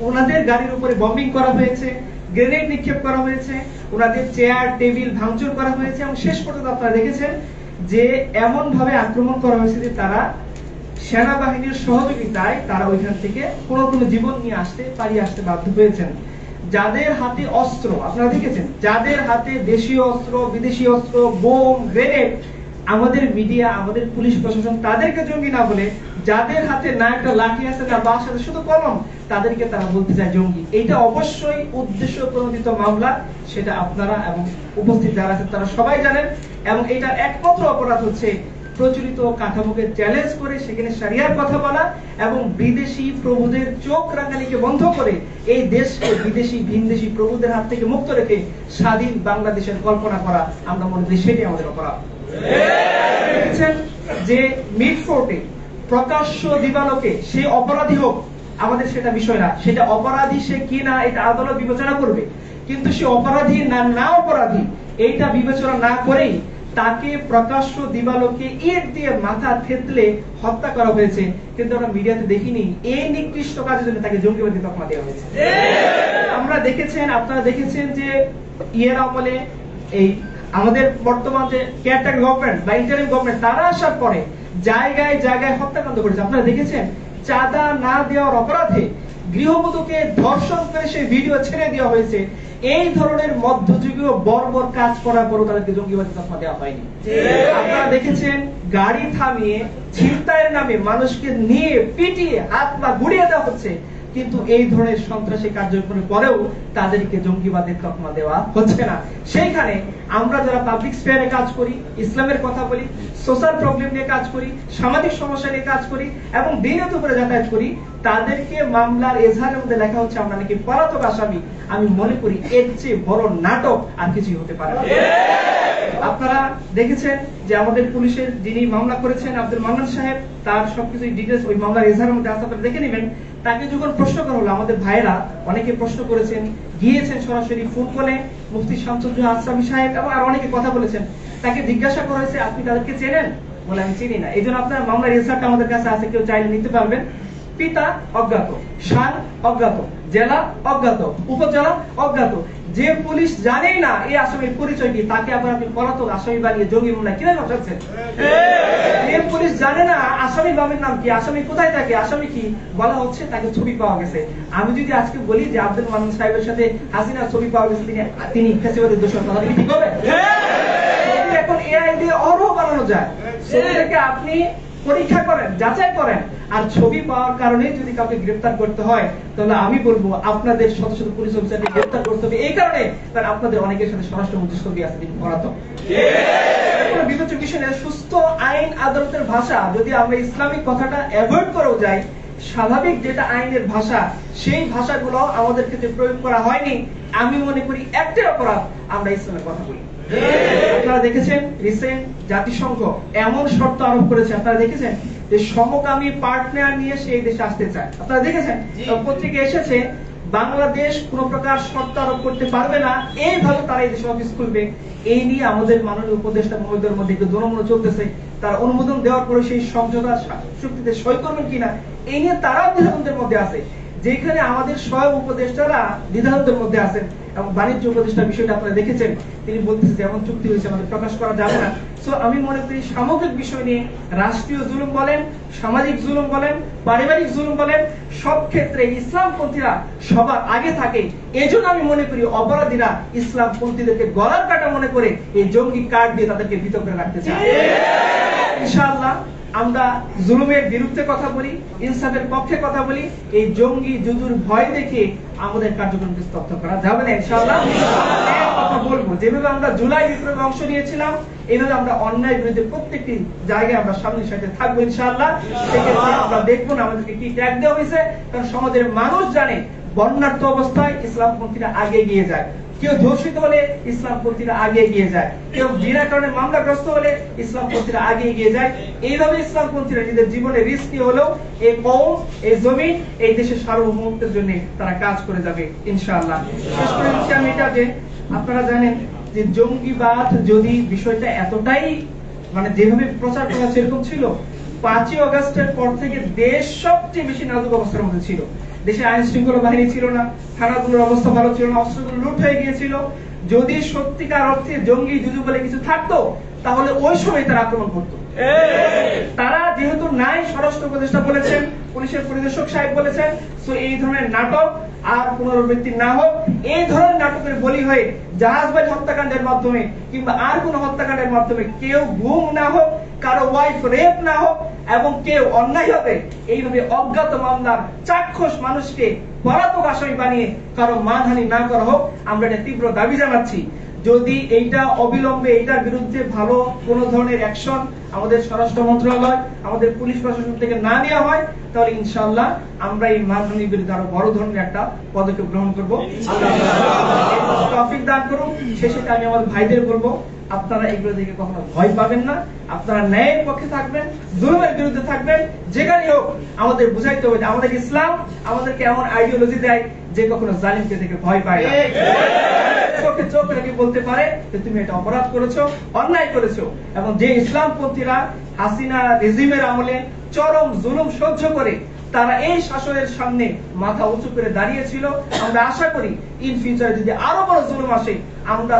ওনাদের গাড়ির উপরে বম্বিং করা হয়েছে, গ্রেনেড নিক্ষেপ করা হয়েছে, ওনাদের চেয়ার টেবিল ভাঙচুর করা হয়েছে, এবং শেষ পর্যন্ত আপনারা দেখেছেন যে এমন ভাবে আক্রমণ করা হয়েছে যে তারা সেনাবাহিনীর সহযোগিতায় তারা ওইখান থেকে কোনো জীবন নিয়ে পালিয়ে আসতে বাধ্য হয়েছেন। যাদের হাতে অস্ত্র আপনারা দেখেছেন, যাদের হাতে দেশীয় অস্ত্র, বিদেশি অস্ত্র, বোম, গ্রেনেড, আমাদের মিডিয়া, আমাদের পুলিশ প্রশাসন তাদেরকে জঙ্গি না বলে, যাদের হাতে না একটা লাঠি আছে না বাস আছে শুধু কলম, তাদেরকে তারা বলতে চায় জঙ্গি। এইটা অবশ্যই উদ্দেশ্য প্রণোদিত মামলা, সেটা আপনারা এবং উপস্থিত যারা আছেন তারা সবাই জানেন। এবং এটার একমাত্র অপরাধ হচ্ছে প্রচলিত কাঠামোকে চ্যালেঞ্জ করে সেখানে শরিয়ার কথা বলা এবং বিদেশি প্রভুদের চোখ রাঙানিকে বন্ধ করে এই দেশকে বিদেশি ভিনদেশি প্রভুদের হাত থেকে মুক্ত রেখে স্বাধীন বাংলাদেশের কল্পনা করা, আমরা মনে করি সেটাই আমাদের অপরাধ। দেখেছেন যে মিডফোর্টে প্রকাশ্য দিবালোকে সে অপরাধী হোক, আমাদের সেটা বিষয় না, সেটা অপরাধী সে কি না এটা আদালত বিবেচনা করবে, কিন্তু সে অপরাধী না অপরাধী এইটা বিবেচনা না করেই তাকে প্রকাশ্য দিবালোকে ইট দিয়ে মাথা থেতলে হত্যা করা হয়েছে, কিন্তু আমরা মিডিয়াতে দেখিনি এই নিকৃষ্ট কাজের জন্য তাকে জঙ্গিবাদী তকমা দেওয়া হয়েছে। আমরা দেখেছেন, আপনারা দেখেছেন যে ইয়ের আমলে এই আমাদের বর্তমান যে কেয়ারটেকার গভর্নমেন্ট বা ইন্টারিম গভর্নমেন্ট তারা আসার পরে জায়গায় জায়গায় হত্যাকাণ্ড করেছে। আপনারা দেখেছেন চাঁদা না দেওয়ার অপরাধে গৃহবধূকে ধর্ষণ করে সেই ভিডিও ছেড়ে দেওয়া হয়েছে। এই ধরনের মধ্যযুগীয় বর্বর কাজ করার পরও তাদেরকে জঙ্গিবাদী তকমা দেওয়া হয়নি। আপনারা দেখেছেন গাড়ি থামিয়ে ছিনতাইয়ের নামে মানুষকে নিয়ে পিটিয়ে হাত পা গুড়িয়ে দেওয়া হচ্ছে, কিন্তু এই ধরনের সন্ত্রাসী কার্যক্রমের পরেও তাদেরকে জঙ্গিবাদের তকমা দেওয়া হচ্ছে না। সেইখানে আমরা যারা পাবলিক স্পেয়ারে কাজ করি, ইসলামের কথা বলি, সোশ্যাল প্রবলেম নিয়ে কাজ করি, সামাজিক সমস্যা নিয়ে কাজ করি এবং দিনের উপরে যাতায়াত করি, তাদেরকে মামলার এজাহারের মধ্যে লেখা হচ্ছে আমরা নাকি পলাতক আসামি। আমি মনে করি এর চেয়ে বড় নাটক আর কিছুই হতে পারে না। আপনারা দেখেছেন যে আমাদের পুলিশের যিনি মামলা করেছেন আব্দুল মান্নান সাহেব, তার সবকিছু ডিটেইলস ওই মামলার এজাহারের মধ্যে আছে, আপনারা দেখে নেবেন। তাকে যখন প্রশ্ন করা হলো, আমাদের ভাইরা অনেকে প্রশ্ন করেছেন, গিয়েছেন সরাসরি ফোন কলে মুফতি শামসুজ্জোহা আসরাফি সাহেব এবং আর অনেকে কথা বলেছেন। তাকে জিজ্ঞাসা করা হয়েছে আপনি তাদেরকে চেনেন? বলে আমি চিনি না। এই জন্য আপনার মামলার এজাহারটা আমাদের কাছে আছে, কেউ চাইলে নিতে পারবেন। পিতা অজ্ঞাত, সাল অজ্ঞাত, জেলা অজ্ঞাত, উপজেলা অজ্ঞাত। যে পুলিশ জানেই না এই আসামির পরিচয় কি, তাকে আবার আপনি পলাতক আসামি বানিয়ে জঙ্গি মামলা কিভাবে বসাচ্ছেন? যে পুলিশ জানে না আসামির বাবার নাম কি, আসামি কোথায় থাকে, আসামি কি, বলা হচ্ছে তাকে ছবি পাওয়া গেছে। আমি যদি আজকে বলি যে আব্দুল মান্নান সাহেবের সাথে হাসিনার ছবি পাওয়া গেছে, তিনি ফ্যাসিবাদের দোষর, তাহলে কি হবে? এখন এআই দিয়ে অরও বানানো যায়। ছবিটাকে আপনি পরীক্ষা করেন, যাচাই করেন, আর ছবি পাওয়ার কারণে যদি কাউকে গ্রেফতার করতে হয়, তাহলে আমি বলবো আপনাদের শত শত পুলিশ অফিসারকে গ্রেফতার করতে হবে এই কারণে, কারণ আপনাদের অনেকের সাথে স্বরাষ্ট্রমন্ত্রী ছবি আছে, তিনি পলাতক। বিবেচ্য বিষয় নেই। সুস্থ আইন আদালতের ভাষা যদি আমরা ইসলামিক কথাটা অ্যাভয়েড করেও যাই, স্বাভাবিক যেটা আইনের ভাষা সেই ভাষাগুলো আমাদের ক্ষেত্রে প্রয়োগ করা হয়নি, আমি মনে করি একটাই অপরাধ, আমরা ইসলামের কথা বলি। আপনারা দেখেছেন রিসেন্ট জাতিসংঘ এমন শর্ত আরোপ করেছে, আপনারা দেখেছেন যে সমকামী পার্টনার নিয়ে সেই দেশে আসতে চায়। আপনারা দেখেছেন পত্রিকায় এসেছে বাংলাদেশ কোন প্রকার শর্ত আরোপ করতে পারবে না, এইভাবে তারা এই দেশে অফিস খুলবে। এই নিয়ে আমাদের মাননীয় উপদেষ্টা মহোদয়ের মধ্যে একটু দ্বন্দ্ব চলতেছে। তার অনুমোদন দেওয়ার পরে সেই সমঝোতা চুক্তিতে সই করবেন কিনা এই নিয়ে তারাও দ্বিধাদ্বন্দ্বের মধ্যে আছে, যেখানে আমাদের স্বয়ং উপদেষ্টারা দ্বিধাদ্বন্দ্বের মধ্যে আছেন। এবং বাণিজ্য উপদেষ্টার বিষয়টা আপনারা দেখেছেন, তিনি বলতেছেন যে এমন চুক্তি হয়েছে আমাদের প্রকাশ করা যাবে না। সো আমি মনে করি সামগ্রিক বিষয় নিয়ে রাষ্ট্রীয় জুলুম বলেন, সামাজিক জুলুম বলেন, পারিবারিক জুলুম বলেন, সব ক্ষেত্রে ইসলামপন্থীরা সবার আগে থাকে। এজন্য আমি মনে করি অপরাধীরা ইসলামপন্থীদেরকে গলার কাটা মনে করে এই জঙ্গি কার্ড দিয়ে তাদেরকে ভীত করে রাখতে চায়। ইনশাআল্লাহ আমরা জুলুমের বিরুদ্ধে কথা বলি, ইনসাফের পক্ষে কথা বলি। এই জঙ্গি জুজুর ভয় দেখে আমাদের কার্যক্রমকে স্তব্ধ করা যাবে না। ইনশাআল্লাহ কথা বলবো, যেভাবে আমরা জুলাই বিপ্লবে অংশ নিয়েছিলাম, এইভাবে আমরা অন্যায় বিরুদ্ধে প্রত্যেকটি জায়গায় আমরা সামনের সাথে থাকবো ইনশাআল্লাহ। সেক্ষেত্রে আমরা দেখবো না আমাদেরকে কি ট্যাগ দেওয়া হয়েছে, কারণ সমাজের মানুষ জানে বন্যার্থ অবস্থায় ইসলামপন্থীরা আগে এগিয়ে যায়, কেউ ধর্ষিত হলে ইসলামপন্থীরা আগে এগিয়ে যায়, কেউ বিনা কারণে মামলাগ্রস্ত হলে ইসলামপন্থীরা আগে এগিয়ে যায়। এইভাবে ইসলামপন্থীরা নিজেদের জীবনে রিস্ক নিয়ে হলেও এই কওম, এই জমিন, এই দেশের সার্বভৌমত্বের জন্য তারা কাজ করে যাবে ইনশাআল্লাহ। শেষ করে হচ্ছে আমি এটা যে আপনারা জানেন যে জঙ্গিবাদ যদি বিষয়টা এতটাই মানে যেভাবে প্রচার করা সেরকম ছিল, 5ই আগস্টের পর থেকে দেশ সবচেয়ে বেশি নাজুক অবস্থার মধ্যে ছিল। দেশে আইন শৃঙ্খলা বাহিনী ছিল না, থানাগুলোর অবস্থা ভালো ছিল না, অস্ত্রগুলো লুট হয়ে গিয়েছিল। যদি সত্যিকার অর্থে জঙ্গি যুদ্ধ বলে কিছু থাকতো তাহলে ওই সময় তারা আক্রমণ করতো। তারা যেহেতু নাই, স্বরাষ্ট্র উপদেষ্টা বলেছেন, পুলিশের পরিদর্শক সাহেব বলেছেন, সো এই ধরনের নাটক আর পুনরাবৃত্তি না হোক। এই ধরনের নাটকের বলি হয়ে জাহাজবাজ হত্যাকাণ্ডের মাধ্যমে কিংবা আর কোন হত্যাকাণ্ডের মাধ্যমে কেউ গুম না হোক, কারো ওয়াইফ রেপ না হোক, এবং কেউ অন্যায় হবে এইভাবে অজ্ঞাত মামলার চাক্ষুষ মানুষকে পলাতক আসামি বানিয়ে কারো মানহানি না করা হোক। আমরা এটা তীব্র দাবি জানাচ্ছি। যদি এইটা অবিলম্বে এইটার বিরুদ্ধে ভালো কোন ধরনের অ্যাকশন আমাদের স্বরাষ্ট্র মন্ত্রণালয়, আমাদের পুলিশ প্রশাসন থেকে না নেওয়া হয়, তাহলে ইনশাআল্লাহ আমরা এই মানহানির বিরুদ্ধে আরো বড় ধরনের একটা পদক্ষেপ গ্রহণ করবো। আল্লাহ তৌফিক দান করুন। শেষে আমি আমার ভাইদের বলবো, আপনারা এগুলো দেখে কখনো ভয় পাবেন না। আপনারা ন্যায়ের পক্ষে থাকবেন, জুলুমের বিরুদ্ধে থাকবেন। যেখানে হোক আমাদের বুঝাইতে হবে আমাদের ইসলাম আমাদেরকে এমন আইডিওলজি দেয় যে কখনো জালিমকে দেখে ভয় পায় না। চোখে চোখ রেখে বলতে পারে যে তুমি এটা অপরাধ করেছো, অন্যায় করেছো। এবং যে ইসলামপন্থীরা হাসিনা রেজিমের আমলে চরম জুলুম সহ্য করে তারা এই শাসনের সামনে মাথা উঁচু করে দাঁড়িয়েছিল, আমরা আশা করি ইন ফিউচারে যদি আরো বড় জুলুম আসে আমরা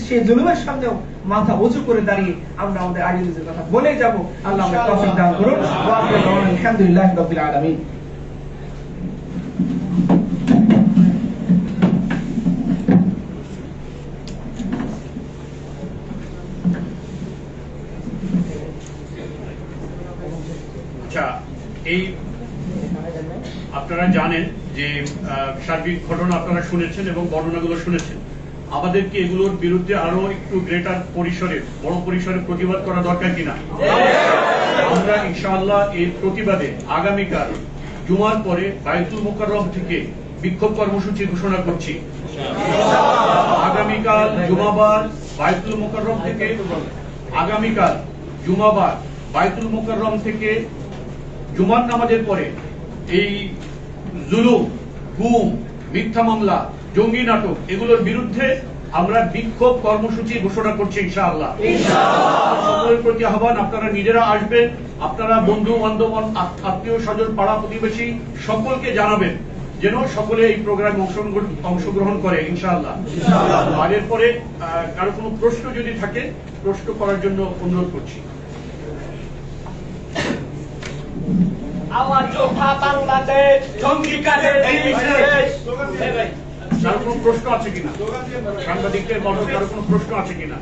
সেই জুলুমের সামনেও মাথা উঁচু করে দাঁড়িয়ে আমরা আমাদের আইডিওলজির কথা বলে যাব। আল্লাহ আমাদের তৌফিক দান করুন। ওয়া আখিরু দাওয়ানা আলহামদুলিল্লাহি রাব্বিল আলামিন। আচ্ছা, এই আপনারা জানেন যে সার্বিক ঘটনা আপনারা শুনেছেন এবং বর্ণনাগুলো শুনেছেন। আমাদেরকে এগুলোর বিরুদ্ধে আরো একটু গ্রেটার পরিসরে, বড় পরিসরে প্রতিবাদ করা দরকার কিনা? আমরা ইনশাআল্লাহ এই প্রতিবাদে আগামীকাল জুমার পরে বায়তুল মুকাররম থেকে বিক্ষোভ কর্মসূচি ঘোষণা করছি। আগামীকাল জুমাবার বায়তুল মুকাররম থেকে, আগামীকাল জুমাবার বায়তুল মুকাররম থেকে জুমার নামাজের পরে এই জুলুম, গুম, মিথ্যা মামলা, জঙ্গি নাটক এগুলোর বিরুদ্ধে আমরা বিক্ষোভ কর্মসূচি ঘোষণা করছি ইনশাআল্লাহ। সকলের প্রতি আহ্বান, আপনারা নিজেরা আসবেন, আপনারা বন্ধু বান্ধব, আত্মীয় স্বজন, পাড়া প্রতিবেশী সকলকে জানাবেন যেন সকলে এই প্রোগ্রামে অংশগ্রহণ করে ইনশাআল্লাহ। আর এরপরে কারো কোনো প্রশ্ন যদি থাকে প্রশ্ন করার জন্য অনুরোধ করছি। আমার যোদ্ধা বাংলাদেশ জঙ্গিকাদের কারো কোনো প্রশ্ন আছে কিনা? সাংবাদিকদের বর্ণ কারো কোনো প্রশ্ন আছে কিনা?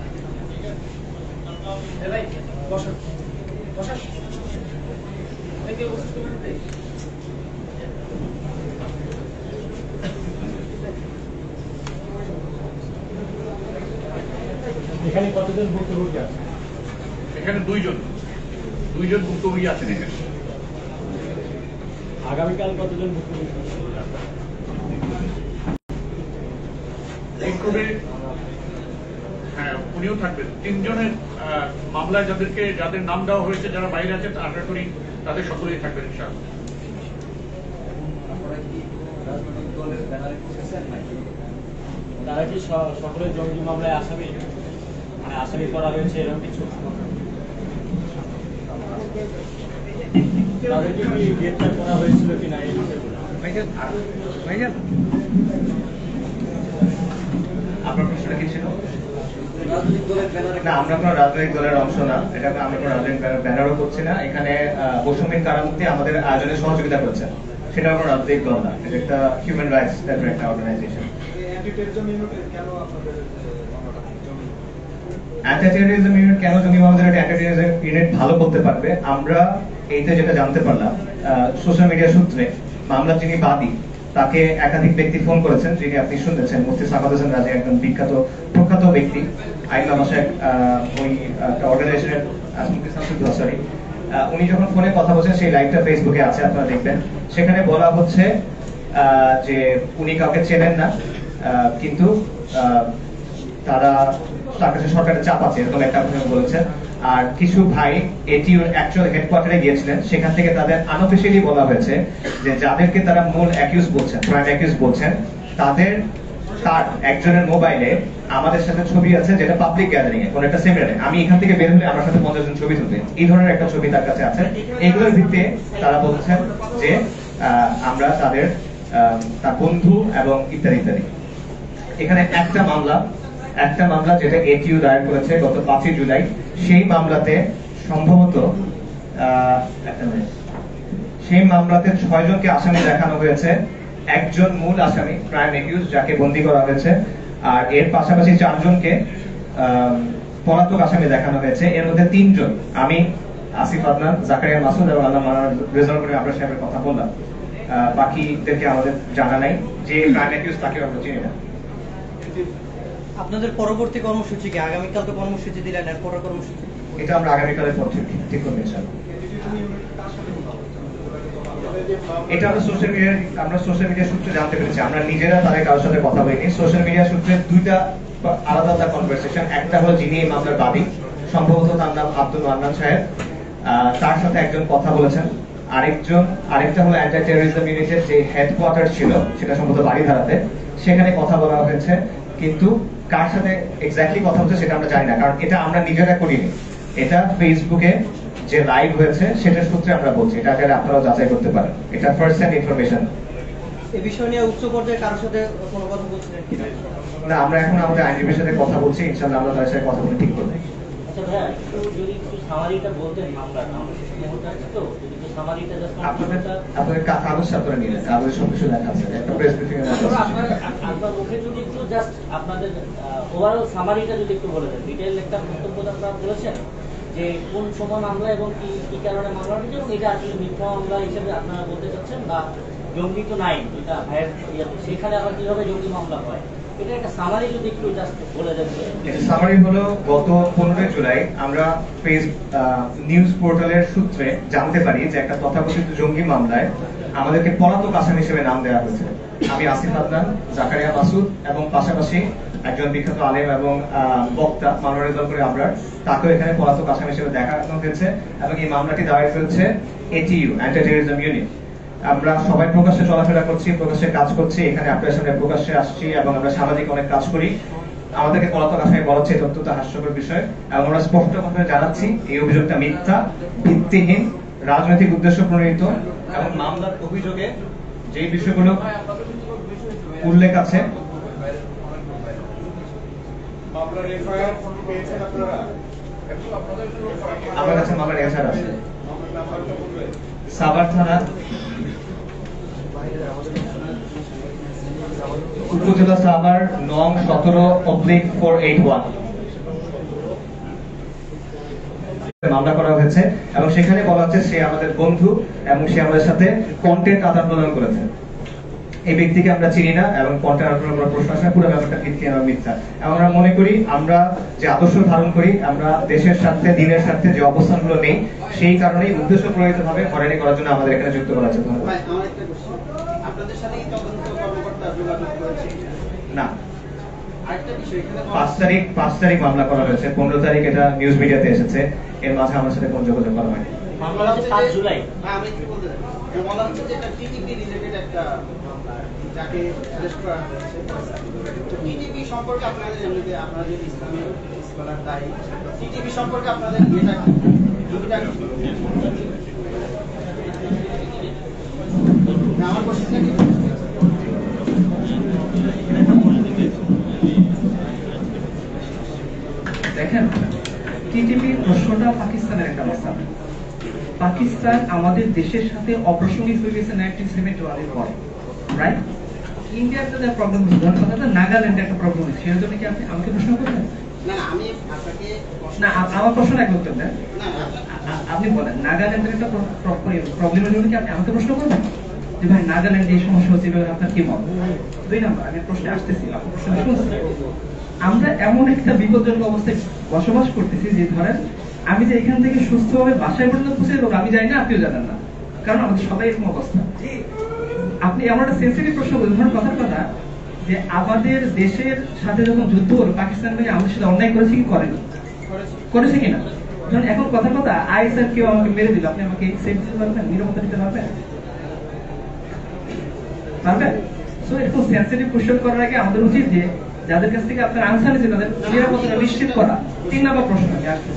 এখানে কতজন ভুক্তভোগী আছে? এখানে দুইজন ভুক্তভোগী আছেন এখানে। আগামীকাল কতজন ভুক্তভোগী? হ্যাঁ, উনিও থাকবেন। 3 জনের মামলায় যাদের নাম দেওয়া হয়েছে, যারা বাইরে আছে আশা করি তাদের সকলেই থাকবেন ইনশাআল্লাহ। তারা কি সকলে জঙ্গি মামলায় আসামি, মানে আসামি করা হয়েছে এরকম কিছু? তাদেরকে কি গ্রেফতার করা হয়েছিল কিনা এই বিষয়গুলো? আপনার প্রশ্নটা কি ছিল? না, আমরা কোনো রাজনৈতিক দলের অংশ না, এটা আমরা কোনো রাজনৈতিক ব্যানারও করছি না। এখানে বৈষম্যহীন কারামুক্তি আমাদের আয়োজনে সহযোগিতা করছে, সেটা কোনো রাজনৈতিক দল না, এটা একটা হিউম্যান রাইটস টাইপের একটা অর্গানাইজেশন। অ্যান্টি টেরোরিজম ইউনিট কেন জঙ্গি মামলার অ্যান্টি টেরোরিজম ইউনিট ভালো করতে পারবে? আমরা এইটা যেটা জানতে পারলাম সোশ্যাল মিডিয়া সূত্রে, মামলার যিনি বাদী তাকে একাধিক ব্যক্তি ফোন করেছেন, যিনি আপনি শুনেছেন মুফতি সাখাওয়াত হোসেন রাজি, একজন প্রখ্যাত ব্যক্তি, আইনলা মাসায়েখ ওই অর্গানাইজেশনের সরি। উনি যখন ফোনে কথা বলছেন, সেই লাইভটা ফেসবুকে আছে, আপনারা দেখবেন। সেখানে বলা হচ্ছে যে উনি কাউকে চেনেন না, কিন্তু তার কাছে সরকারের চাপ আছে, এরকম একটা কথা বলেছেন। আর কিছু ভাই এটিওর অ্যাকচুয়াল হেডকোয়ার্টারে গিয়েছিলেন, সেখান থেকে তাদের আনঅফিশিয়ালি বলা হয়েছে যে যাদেরকে তারা মূল অ্যাকিউজ বলছেন, প্রাইম অ্যাকিউজ বলছেন, তাদের তার একজনের মোবাইলে আমাদের সাথে ছবি আছে, যেটা পাবলিক গ্যাদারিং এ কোন একটা সেমিনারে আমি এখান থেকে বের হলে আমার সাথে 50 জন ছবি তুলবে, এই ধরনের একটা ছবি তার কাছে আছে। এগুলোর ভিত্তিতে তারা বলছেন যে আমরা তাদের তার বন্ধু এবং ইত্যাদি ইত্যাদি। এখানে একটা মামলা যেটা এটিইউ দায়ের করেছে গত 5 জুলাই, সেই মামলাতে সম্ভবত সেই মামলাতে 6 জনকে আসামি দেখানো হয়েছে। একজন মূল আসামি প্রাইম একিউজ যাকে বন্দী করা হয়েছে, আর এর পাশাপাশি 4 জনকে পলাতক আসামি দেখানো হয়েছে। এর মধ্যে 3 জন, আমি, আসিফ আদনান, জাকারিয়া মাসুদ এবং আল্লাহ মানার রেজাল্ট করে আমরা সাহেবের কথা বললাম। বাকিদেরকে আমাদের জানা নাই, যে প্রাইম একিউজ তাকে আমরা চিনি না। আপনাদের পরবর্তী কর্মসূচি কি? আগামীকাল তো কর্মসূচি দিলেন, এর পরের কর্মসূচি এটা আমরা আগামীকালের পর ঠিক করবো ইনশাআল্লাহ। এটা আমরা সোশ্যাল মিডিয়া সূত্রে জানতে পেরেছি, আমরা নিজেরা তাদের কারোর সাথে কথা বলিনি। সোশ্যাল মিডিয়া সূত্রে 2টা আলাদা আলাদা কনভারসেশন। একটা হলো যিনি এই মামলার বাদী, সম্ভবত তার নাম আব্দুল মান্নান সাহেব, তার সাথে একজন কথা বলেছেন। আরেকটা হলো অ্যান্টি টেররিজম ইউনিটের যে হেডকোয়ার্টার ছিল, সেটা সম্ভবত বাড়িধারাতে, সেখানে কথা বলা হয়েছে। কিন্তু কার সাথে এক্স্যাক্টলি কথা হচ্ছে সেটা আমরা জানি না, কারণ এটা আমরা নিজেরা করিনি। এটা ফেসবুকে যে লাইভ হয়েছে সেটার সূত্রে আমরা বলছি, এটা আপনারাও যাচাই করতে পারেন। এটা ফার্স্ট হ্যান্ড ইনফরমেশন। এই বিষয় নিয়ে উচ্চ পর্যায়ে কারোর সাথে কোনো কথা বলছিলেন কিনা? না, আমরা এখন আমাদের আইনজীবীর সাথে কথা বলছি, ইনশাআল্লাহ আমরা তাদের সাথে কথা বলে ঠিক করবো। আচ্ছা ভাইয়া, যদি একটু সামারিটা বলতেন মামলার নাম, মুহূর্তে আছে তো, যদি একটু সামারিটা জাস্ট আপনাদের কাগজ সাথে নিয়ে কাগজের সব কিছু লেখা আছে, একটা প্রেস ব্রিফিং এর মধ্যে আপনার মুখে যদি একটু জাস্ট আপনাদের ওভারঅল সামারিটা যদি একটু বলে দেন, ডিটেইল একটা বক্তব্য আপনারা বলেছেন যে কোন সময় মামলা এবং কি কারণে মামলা হয়েছে, এবং এটা আসলে মিথ্যা মামলা হিসেবে আপনারা বলতে চাচ্ছেন, বা জঙ্গি তো নাই এটা ভাইয়ের ইয়াতে, সেখানে আবার কিভাবে জঙ্গি মামলা হয়, এটা একটা সামারি যদি একটু জাস্ট বলে দেন। সামারি হলো গত 15 জুলাই আমরা নিউজ পোর্টালের সূত্রে জানতে পারি যে একটা তথাকথিত জঙ্গি মামলায় আমাদেরকে পলাতক আসামি হিসেবে নাম দেওয়া হয়েছে। আমি আসিফ আদনান, জাকারিয়া মাসুদ এবং পাশাপাশি একজন বিখ্যাত আলেম এবং বক্তা মানোয়ার রেজাল্ট করে আমরা, তাকেও এখানে পলাতক আসামি হিসেবে দেখানো হয়েছে। এবং এই মামলাটি দায়ের করেছে এটিইউ, অ্যান্টি টেররিজম ইউনিট। আমরা সবাই প্রকাশ্যে চলাফেরা করছি, প্রকাশ্যে কাজ করছি, এখানে আপনাদের সামনে প্রকাশ্যে আসছি এবং আমরা সামাজিক অনেক কাজ করি। আমাদেরকে পলাতক আসামি বলা হচ্ছে, এটা অত্যন্ত হাস্যকর বিষয়। এবং আমরা স্পষ্ট ভাবে জানাচ্ছি এই অভিযোগটা মিথ্যা, ভিত্তিহীন, রাজনৈতিক উদ্দেশ্য প্রণোদিত। এবং মামলার অভিযোগে যে বিষয়গুলো উল্লেখ আছে, আমার কাছে মামলার এফআইআর আছে। সাভার থানা উপজেলা সাভার নং 17/481 মামলা করা হয়েছে। এবং সেখানে বলা হচ্ছে সে আমাদের বন্ধু এবং সে আমাদের সাথে কন্টেন্ট আদান প্রদান করেছে। এই ব্যক্তিকে আমরা চিনি না এবং কন্টেন্ট আদান প্রদান করার প্রশ্ন আসে, পুরো ব্যাপারটা ভিত্তি এবং মিথ্যা। এবং আমরা মনে করি আমরা যে আদর্শ ধারণ করি, আমরা দেশের স্বার্থে, দিনের স্বার্থে যে অবস্থানগুলো নেই, সেই কারণেই উদ্দেশ্য প্রণোদিত ভাবে হয়রানি করার জন্য আমাদের এখানে যুক্ত করা হচ্ছে। ধন্যবাদ। আপনাদের সাথে এই তদন্ত কর্মকর্তা যোগাযোগ করেছে? না, আরেকটা বিষয়, এখানে 5 তারিখ মামলা করা হয়েছে, 15 তারিখ এটা নিউজ মিডিয়াতে এসেছে। এর মাঝে আমার সাথে কোনো যোগাযোগ করা হয়নি। মামলা হচ্ছে 5 জুলাই। হ্যাঁ, আমি কি বলতে চাই, বলা হচ্ছে যে এটা টিটিপি রিলেটেড একটা মামলা, যাকে অ্যারেস্ট করা হয়েছে। তো টিটিপি সম্পর্কে আপনাদের এমনিতে, আপনারা যে ইসলামিক স্কলার, তাই টিটিপি সম্পর্কে আপনাদের এটা আমার কোশ্চেনটা কি? দেখেন, টিটিপি প্রশ্নটা পাকিস্তানের একটা মাসলা। পাকিস্তান আমাদের দেশের সাথে অপ্রাসঙ্গিক হয়ে গেছে 1971 এর পরে, রাইট? ইন্ডিয়াতে যা প্রবলেম হচ্ছে, ধরুন কথা নাগাল্যান্ডে একটা প্রবলেম হচ্ছে, সেটা জন্য কি আপনি আমাকে প্রশ্ন করবেন? না, আমি আপনাকে না, আমার প্রশ্ন এক উত্তর দেন। না, আপনি বলেন নাগাল্যান্ডের একটা প্রবলেমের জন্য কি আপনি আমাকে প্রশ্ন করবেন যে ভাই নাগাল্যান্ডে এই সমস্যা হচ্ছে, এবার আপনার কি মত? 2 নাম্বার, আমি প্রশ্নে আসতেছি, আপনার প্রশ্ন শুনছি। আমরা এমন একটা বিপজ্জনক অবস্থায় বসবাস করতেছি যে ধরেন আমি যে এখান থেকে সুস্থভাবে বাসায় পর্যন্ত পৌঁছে যাবো, আমি জানি না, আপনিও জানেন না, কারণ আমাদের সবাই এরকম অবস্থা। আপনি এমন একটা সেন্সিটিভ প্রশ্ন বলছেন, ধরুন কথার কথা যে আমাদের দেশের সাথে যখন যুদ্ধ হলো, পাকিস্তান ভাই আমাদের সাথে অন্যায় করেছে কি করেনি? করেছে কিনা? ধরুন এখন কথার কথা আইএসআর কেউ আমাকে মেরে দিল, আপনি আমাকে সেফ দিতে পারবেন, নিরাপত্তা দিতে পারবেন? পারবেন? সো এরকম সেন্সিটিভ কোশ্চেন করার আগে আমাদের উচিত যে যাদের কাছ থেকে আপনার আনসার নিয়েছে তাদের নিরাপত্তা নিশ্চিত করা। 3 নম্বর প্রশ্ন আমি আসছি,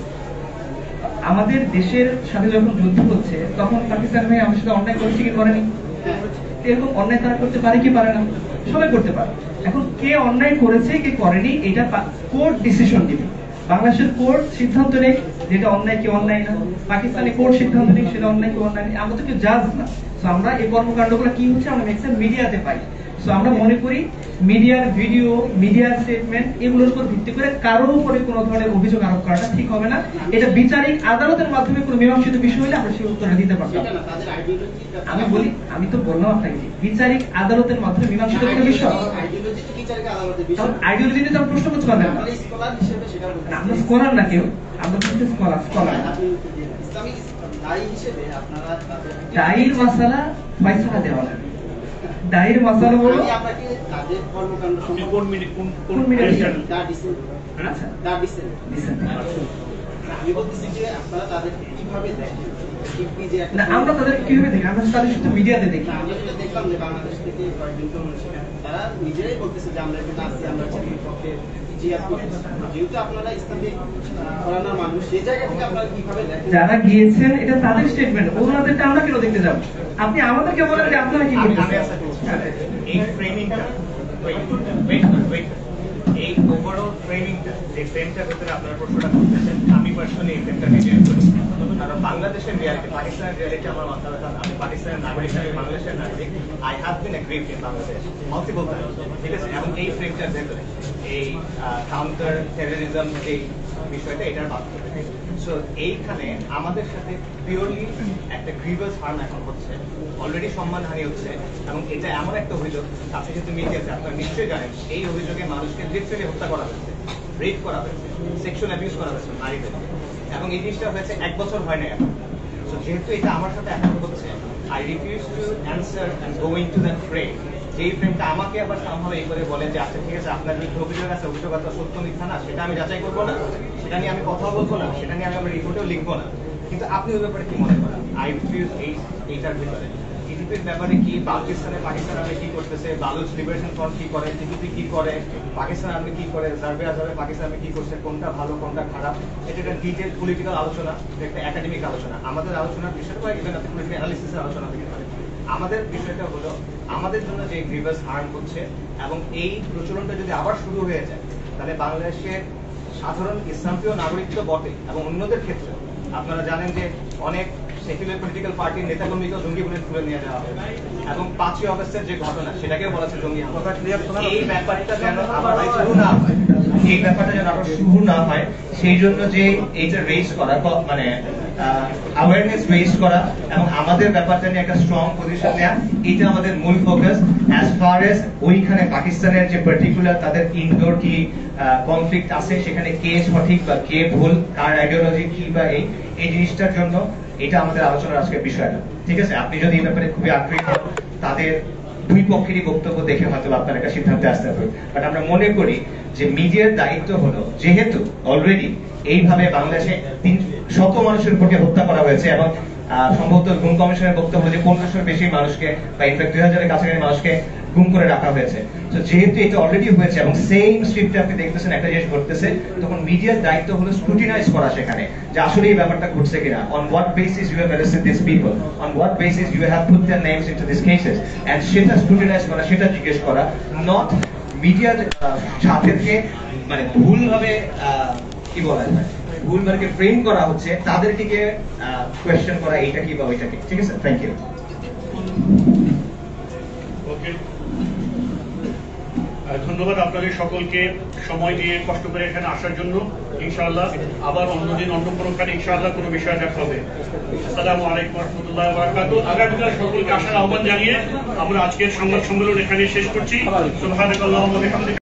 আমাদের দেশের সাথে যখন যুদ্ধ হচ্ছে তখন পাকিস্তান ভাই আমাদের সাথে অন্যায় করেছে কি করেনি? এরকম অন্যায় তারা করতে পারে কি পারে না? সবাই করতে পারে। এখন কে অন্যায় করেছে কে করেনি এটা কোর্ট ডিসিশন দিবে। বাংলাদেশের কোর্ট সিদ্ধান্ত নেই যেটা অন্যায় কি অন্যায় না, পাকিস্তানি কোর্ট সিদ্ধান্ত নেই সেটা অন্যায় কি অন্যায় নেই। আমরা তো কেউ জাজ না। তো আমরা এই কর্মকাণ্ডগুলো কি হচ্ছে আমরা ম্যাক্সিমাম মিডিয়াতে পাই। তো আমরা মনে করি মিডিয়ার ভিডিও, মিডিয়ার স্টেটমেন্ট এগুলোর উপর ভিত্তি করে কারোর উপরে কোনো ধরনের অভিযোগ আরোপ করাটা ঠিক হবে না। এটা বিচারিক আদালতের মাধ্যমে কোনো মীমাংসিত বিষয় হলে আমরা সেই উত্তরটা দিতে পারতাম। আমি বলি, আমি তো বললাম আপনাকে বিচারিক আদালতের মাধ্যমে মীমাংসিত কোনো বিষয়, আইডিওলজিতে তো প্রশ্ন করতে পারবেন না। আমরা স্কলার না কেউ, আমরা কিন্তু স্কলার দায়ীর মাসালা ফয়সালা দেওয়া লাগে। দায়ীর মাসালা বলো আমরা তাদের কিভাবে দেখি? আমরা তাদের শুধু মিডিয়াতে দেখি। আমি যেটা দেখলাম যে বাংলাদেশ থেকে কয়েকদিন তারা নিজেরাই বলতেছে যে আমরা একটু নাচি, আমরা পক্ষে জিহাদ করতেছি। যেহেতু আপনারা ইসলামিক ঘরানার মানুষ, সেই জায়গা থেকে আপনারা কিভাবে দেখেন? যারা গিয়েছেন এটা তাদের স্টেটমেন্ট, ওনাদেরটা আমরা কেন দেখতে যাব? আপনি আমাদেরকে বলেন যে আপনারা কি করতেছেন। এই ফ্রেমিংটা এই ওভারঅল ফ্রেমিংটা, যে ফ্রেমটার ভিতরে আপনারা প্রশ্নটা করতেছেন, আমি পার্সোনালি এই ফ্রেমটা রিজেক্ট করি। কারণ বাংলাদেশের রিয়ালিটি, পাকিস্তানের রিয়ালিটি আমার মাথা ব্যথা। আমি পাকিস্তানের নাগরিক, আমি বাংলাদেশের নাগরিক। I have been aggrieved in Bangladesh multiple times, ঠিক আছে? এবং এই ফ্রেমটার ভেতরে এই কাউন্টার টেরোরিজম এই বিষয়টা এটার বাস্তবে। সো এইখানে আমাদের সাথে পিওরলি একটা গ্রিভাস হার্ম এখন হচ্ছে, অলরেডি সম্মানহানি হচ্ছে। এবং এটা এমন একটা অভিযোগ, আপনি যেহেতু মিডিয়াতে আপনারা নিশ্চয়ই জানেন, এই অভিযোগে মানুষকে লিটারালি হত্যা করা হয়েছে, রেপ করা হয়েছে, সেক্সুয়াল অ্যাবিউজ করা হয়েছে নারীদেরকে। এবং এই জিনিসটা হয়েছে 1 বছর হয় না এখন। সো যেহেতু এটা আমার সাথে এখন হচ্ছে, I refuse to answer and go into that frame. যেই ফ্রেমটা আমাকে আবার সামহাও এই করে বলে যে আচ্ছা ঠিক আছে, আপনার বিরুদ্ধে অভিযোগ আছে, অভিযোগটা সত্য মিথ্যা না সেটা আমি যাচাই করবো না, সেটা নিয়ে আমি কথা বলবো না, সেটা নিয়ে আমি আমার রিপোর্টেও লিখবো না। কিন্তু আপনি ওই ব্যাপারে কি মনে করেন? আই রিফিউজ এইটার ভিতরে টিডিপির ব্যাপারে কি, পাকিস্তান আর্মি কি করতেছে, বালুচ লিবারেশন ফ্রন্ট কি করে, টিডিপি কি করে, পাকিস্তান আর্মি কি করে, জারবে আজবে পাকিস্তান আর্মি কি করছে, কোনটা ভালো কোনটা খারাপ, এটা একটা ডিটেল পলিটিক্যাল আলোচনা, একটা একাডেমিক আলোচনা। আমাদের আলোচনার বিষয়টা ইভেন আপনি পলিটিক্যাল অ্যানালিসিসের আলোচনা হতে পারে। আমাদের বিষয়টা হলো আমাদের জন্য যে গ্রিভাস হার্ম হচ্ছে, এবং এই প্রচলনটা যদি আবার শুরু হয়ে যায় তাহলে বাংলাদেশের সাধারণ ইসলামপ্রিয় নাগরিক তো বটে, এবং অন্যদের ক্ষেত্রে আপনারা জানেন যে অনেক সেকুলার পলিটিক্যাল পার্টির নেতাকর্মীকেও জঙ্গি বলে তুলে নিয়ে যাওয়া হবে, এবং 5ই অগস্টের যে ঘটনা সেটাকেও বলা হচ্ছে জঙ্গি হামলা। এই ব্যাপারটা যেন আবার শুরু না হয়, এই ব্যাপারটা যেন আবার শুরু না হয়, সেই জন্য যে এইটা রেজ করা, মানে অ্যাওয়ারনেস রেজ করা এবং আমাদের ব্যাপারটা নিয়ে একটা স্ট্রং পজিশন নেওয়া, এটা আমাদের মূল ফোকাস। অ্যাজ ফার এজ ওইখানে পাকিস্তানের যে পার্টিকুলার তাদের ইনডোর কি কনফ্লিক্ট আছে, সেখানে কে সঠিক বা কে ভুল, কার আইডিওলজি কি, বা এই জিনিসটার জন্য এটা আমাদের আলোচনার আজকের বিষয় না, ঠিক আছে? আপনি যদি এই ব্যাপারে খুবই আগ্রহী হন, তাদের দুই পক্ষেরই বক্তব্য দেখে হয়তো আপনার একটা সিদ্ধান্তে আসতে হবে। বাট আমরা মনে করি যে মিডিয়ার দায়িত্ব হলো, যেহেতু অলরেডি এইভাবে বাংলাদেশে 300 মানুষের উপরে হত্যা করা হয়েছে, এবং সম্ভবত গুম কমিশনের বক্তব্য যে 1500-এর বেশি মানুষকে বা ইনফ্যাক্ট 2000-এর কাছাকাছি মানুষকে গুম করে রাখা হয়েছে। তো যেহেতু এটা অলরেডি হয়েছে এবং সেম স্ক্রিপ্টে আপনি দেখতেছেন একটা জিনিস ঘটতেছে, তখন মিডিয়ার দায়িত্ব হলো স্ক্রুটিনাইজ করা সেখানে যে আসলে এই ব্যাপারটা ঘটছে কিনা, on what basis you have arrested this people, on what basis you have put their names into this cases, and সেটা স্ক্রুটিনাইজ করা, সেটা জিজ্ঞেস করা, নট মিডিয়ার সাথে থেকে মানে ভুলভাবে কি বলা যায়, ভুলভাবে ফ্রেম করা হচ্ছে, তাদেরকে কোয়েশ্চেন করা এইটা কি বা ওইটা কি। ঠিক আছে, থ্যাংক ইউ। ওকে, ধন্যবাদ আপনাদের সকলকে সময় দিয়ে কষ্ট করে এখানে আসার জন্য। ইনশাআল্লাহ আবার অন্যদিন অন্য কোনো কাজে ইনশাআল্লাহ কোনো বিষয় দেখা হবে। আসসালামু আলাইকুম ওয়া রাহমাতুল্লাহি ওয়া বারাকাতুহু। আগামীকাল সকলকে আসার আহ্বান জানিয়ে আমরা আজকের সংবাদ সম্মেলন এখানে শেষ করছি। সুবহানাকাল্লাহুম্মা ওয়া বিহামদিকা।